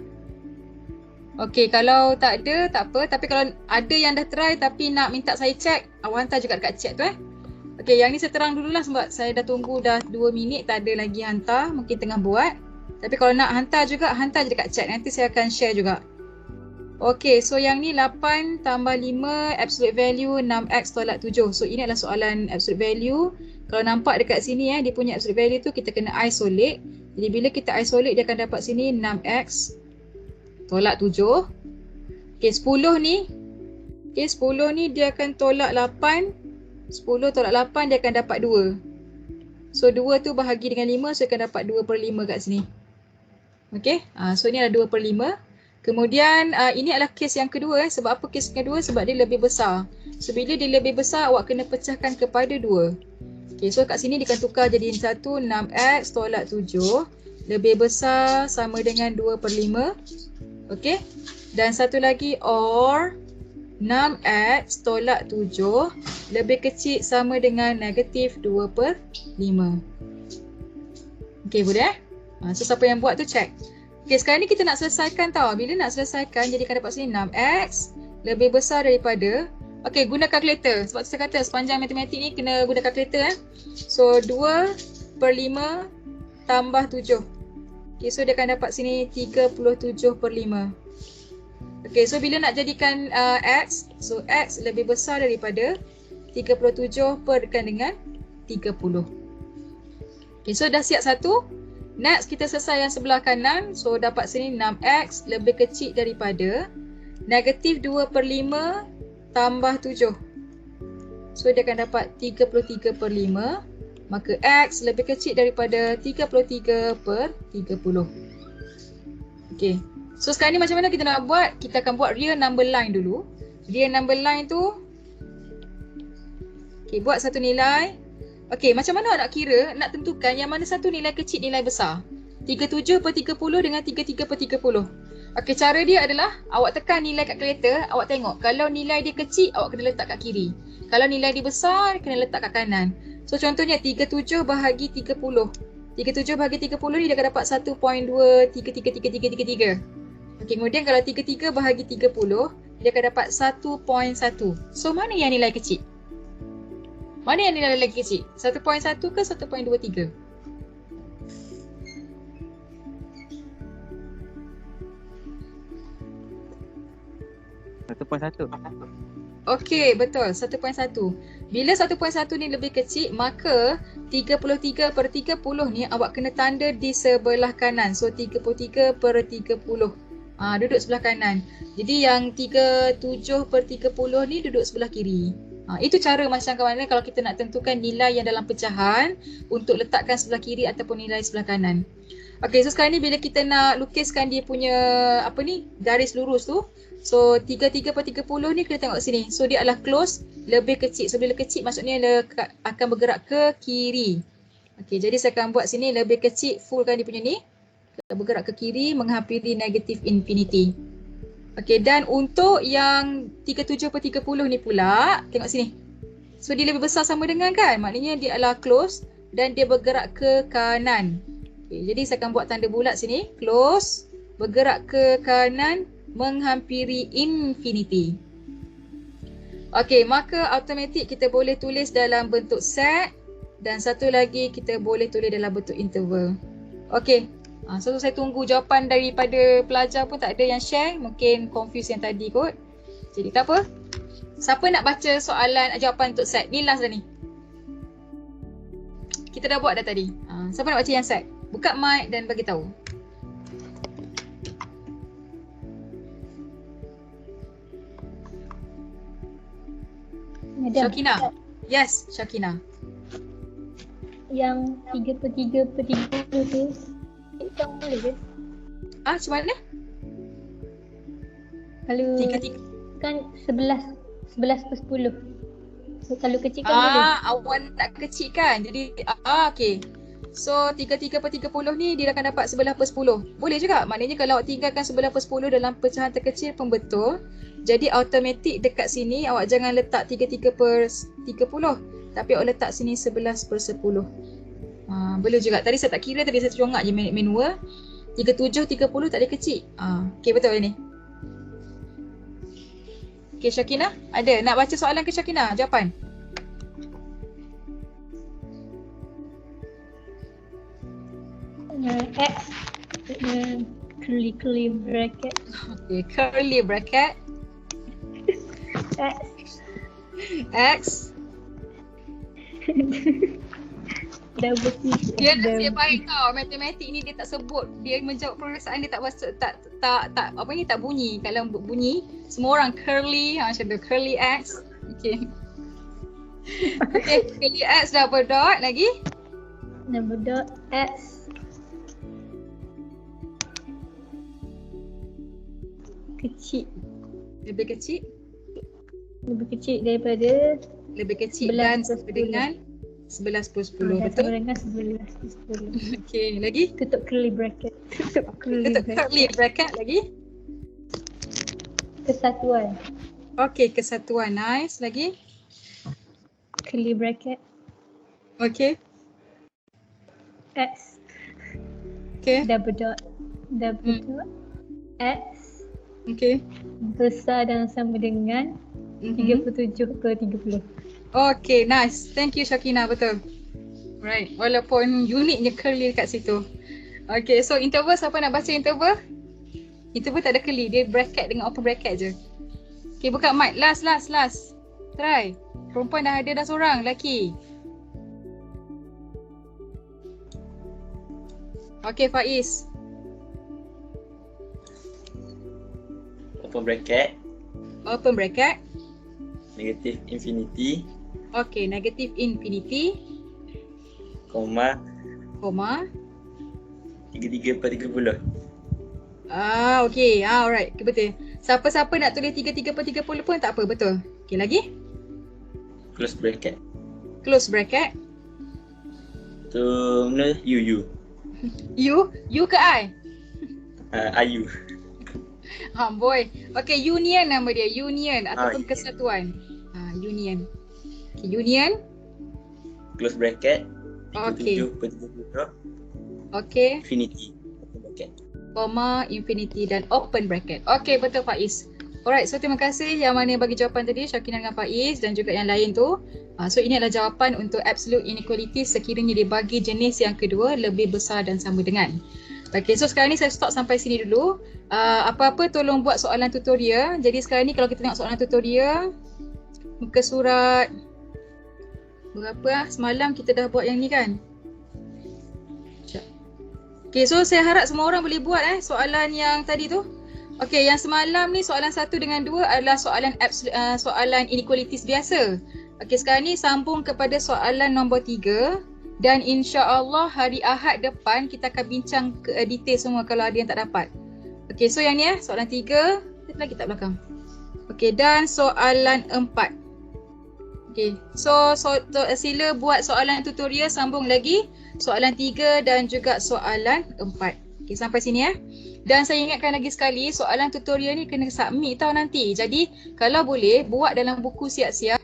[SPEAKER 1] Okay, kalau tak ada, tak apa. Tapi kalau ada yang dah try tapi nak minta saya check, awak hantar juga dekat chat tu Okay, yang ni saya terang dululah sebab saya dah tunggu dah 2 minit tak ada lagi hantar. Mungkin tengah buat. Tapi kalau nak hantar juga, hantar je dekat chat. Nanti saya akan share juga. Okay, so yang ni 8 tambah 5 absolute value 6x tolak 7. So ini adalah soalan absolute value. Kalau nampak dekat sini dia punya absolute value tu kita kena isolate. Jadi bila kita isolate dia akan dapat sini 6x tolak 7. Okay, 10 ni. Okay, 10 ni dia akan tolak 8. 10 tolak 8 dia akan dapat 2. So 2 tu bahagi dengan 5, so akan dapat 2/5 kat sini. Okay, so ni adalah 2/5. Kemudian ini adalah kes yang kedua. Sebab apa kes kedua? Sebab dia lebih besar. So bila dia lebih besar awak kena pecahkan kepada 2. Okay, so kat sini dia akan tukar jadi 1, 6x tolak 7 lebih besar sama dengan 2/5. Okay, dan satu lagi or 6x tolak 7 lebih kecil sama dengan negatif 2/5. Okay, boleh so siapa yang buat tu check. Okay, sekarang ni kita nak selesaikan tau. Bila nak selesaikan jadi akan dapat sini 6x lebih besar daripada. Okay, guna kalkulator. Sebab saya kata sepanjang matematik ni kena guna kalkulator So 2/5 tambah 7. Okay, so dia akan dapat sini 37/5. Okay, so bila nak jadikan x, so x lebih besar daripada 37 perkan dengan 30. Okay, so dah siap satu. Next kita selesai yang sebelah kanan. So dapat sini 6x lebih kecil daripada negatif 2/5 tambah 7. So dia akan dapat 33/5. Maka x lebih kecil daripada 33/30. Okay. So sekarang ni macam mana kita nak buat? Kita akan buat real number line dulu. Real number line tu, okay, buat satu nilai. Okay, macam mana awak nak kira, nak tentukan yang mana satu nilai kecil, nilai besar? 37/30 dengan 33/30. Okay, cara dia adalah awak tekan nilai kat kalkulator, awak tengok. Kalau nilai dia kecil, awak kena letak kat kiri. Kalau nilai dia besar, kena letak kat kanan. So contohnya 37 bahagi 30. 37 bahagi 30 ni dia akan dapat 1.2333333. Okay, kemudian kalau 33 bahagi 30, dia akan dapat 1.1. So mana yang nilai kecil? Mana yang nilai lagi kecil? 1.1 ke 1.23? Okey, betul. 1.1. Bila 1.1 ni lebih kecil, maka 33/30 ni awak kena tanda di sebelah kanan. So 33/30. Duduk sebelah kanan. Jadi yang 37/30 ni duduk sebelah kiri. Itu cara macam mana kalau kita nak tentukan nilai yang dalam pecahan untuk letakkan sebelah kiri ataupun nilai sebelah kanan. Okey, so sekarang ni bila kita nak lukiskan dia punya garis lurus tu. So 33/30 ni kita tengok sini. So dia adalah close. lebih kecil. So bila kecil maksudnya akan bergerak ke kiri. Okey, jadi saya akan buat sini lebih kecil, fullkan dia punya ni. Bergerak ke kiri menghampiri negatif infinity. Okey, dan untuk yang 37/30 ni pula, tengok sini. So dia lebih besar sama dengan kan? Maknanya dia adalah close dan dia bergerak ke kanan. Okay, jadi saya akan buat tanda bulat sini. Close, bergerak ke kanan, menghampiri infinity. Okey, maka automatik kita boleh tulis dalam bentuk set dan satu lagi kita boleh tulis dalam bentuk interval. Okey, so saya tunggu jawapan daripada pelajar pun tak ada yang share. Mungkin confuse yang tadi kot. Jadi tak apa. Siapa nak baca soalan jawapan untuk set? Ni last dah ni. Kita dah buat dah tadi. Siapa nak baca yang set? Buka mic dan bagi tahu. Syakina. Yes, Syakina.
[SPEAKER 2] Yang 3/3/30 tu hitung boleh ke?
[SPEAKER 1] Macam mana?
[SPEAKER 2] Kalau
[SPEAKER 1] 3/3.
[SPEAKER 2] kan 11/10. So, kalau kecilkan boleh.
[SPEAKER 1] Awak nak kecilkan. Jadi okey. So 33/30 ni dia akan dapat 11/10. Boleh juga. Maknanya kalau awak tinggalkan 11/10 dalam pecahan terkecil pun betul. Jadi automatik dekat sini awak jangan letak 33/30. Tapi awak letak sini 11/10. Boleh juga. Tadi saya tak kira, tadi saya congak je manual. 37/30 tak ada kecil. Okey, betul ni. Okey, Syakina, ada nak baca soalan ke Syakina? Jawapan.
[SPEAKER 2] X curly bracket
[SPEAKER 1] Okey, curly bracket X
[SPEAKER 2] double T.
[SPEAKER 1] Dia nasib baik tau, matematik ni dia tak sebut, dia menjawab perasaan dia tak masuk, tak apa ni, tak bunyi. Kalau bunyi semua orang curly, macam tu, curly X. Okey. Okey, curly X double dot lagi.
[SPEAKER 2] Double dot X kecil,
[SPEAKER 1] Lebih kecil
[SPEAKER 2] daripada
[SPEAKER 1] Lebih kecil dan sama dengan 11/10. Betul?
[SPEAKER 2] sama dengan 11/10.
[SPEAKER 1] Okey, lagi?
[SPEAKER 2] Tutup curly bracket. Tutup curly
[SPEAKER 1] Tutup
[SPEAKER 2] bracket.
[SPEAKER 1] curly bracket lagi.
[SPEAKER 2] Kesatuan.
[SPEAKER 1] Okey, kesatuan. Nice. Lagi?
[SPEAKER 2] Curly bracket
[SPEAKER 1] Okey.
[SPEAKER 2] X
[SPEAKER 1] Okey.
[SPEAKER 2] double dot X
[SPEAKER 1] Okey.
[SPEAKER 2] besar dan sama dengan 37/30.
[SPEAKER 1] Okay, nice. Thank you Syakina, betul. Right, walaupun uniknya curly kat situ. Okay, so interval, siapa nak baca interval? Interval tak ada curly, dia bracket dengan open bracket je. Okay, buka mic. Last. Try. Perempuan dah ada dah seorang, lelaki. Okay, Faiz.
[SPEAKER 3] Open bracket,
[SPEAKER 1] Open bracket.
[SPEAKER 3] negatif infinity,
[SPEAKER 1] Okay, negative infinity,
[SPEAKER 3] koma,
[SPEAKER 1] koma.
[SPEAKER 3] 33/30.
[SPEAKER 1] Okay. Alright. Okay, betul. Siapa-siapa nak tulis 33/30 pun tak apa, betul. Okay, lagi?
[SPEAKER 3] Close bracket.
[SPEAKER 1] Close bracket.
[SPEAKER 3] Tu mana? You.
[SPEAKER 1] You ke I?
[SPEAKER 3] Ayu.
[SPEAKER 1] Boy. Okay, union nama dia. Union ataupun
[SPEAKER 3] yeah.
[SPEAKER 1] kesatuan. Union. Okay, union.
[SPEAKER 3] Close bracket.
[SPEAKER 1] Okay.
[SPEAKER 3] 37/30.
[SPEAKER 1] Okay.
[SPEAKER 3] Infinity. Open bracket.
[SPEAKER 1] Koma, infinity dan open bracket. Okay, betul Faiz. Alright, so terima kasih yang mana bagi jawapan tadi, Syakina dengan Faiz dan juga yang lain tu. So ini adalah jawapan untuk absolute inequality sekiranya dibagi jenis yang kedua lebih besar dan sama dengan. Okay, so sekarang ni saya stop sampai sini dulu. Apa-apa tolong buat soalan tutorial. Jadi sekarang ni kalau kita tengok soalan tutorial, muka surat berapa semalam kita dah buat yang ni kan? Okay, so saya harap semua orang boleh buat soalan yang tadi tu. Okay, yang semalam ni soalan 1 dengan 2 adalah soalan inequalities biasa. Okay, sekarang ni sambung kepada soalan nombor 3 dan insya-Allah hari Ahad depan kita akan bincang ke detail semua kalau ada yang tak dapat. Okay, so yang ni soalan 3, kita lagi tak belakang. Okay, dan soalan 4. Okay, so sila buat soalan tutorial, sambung lagi soalan 3 dan juga soalan 4. Okay, sampai sini ya. Dan saya ingatkan lagi sekali, soalan tutorial ni kena submit tau nanti. Jadi kalau boleh buat dalam buku siap-siap.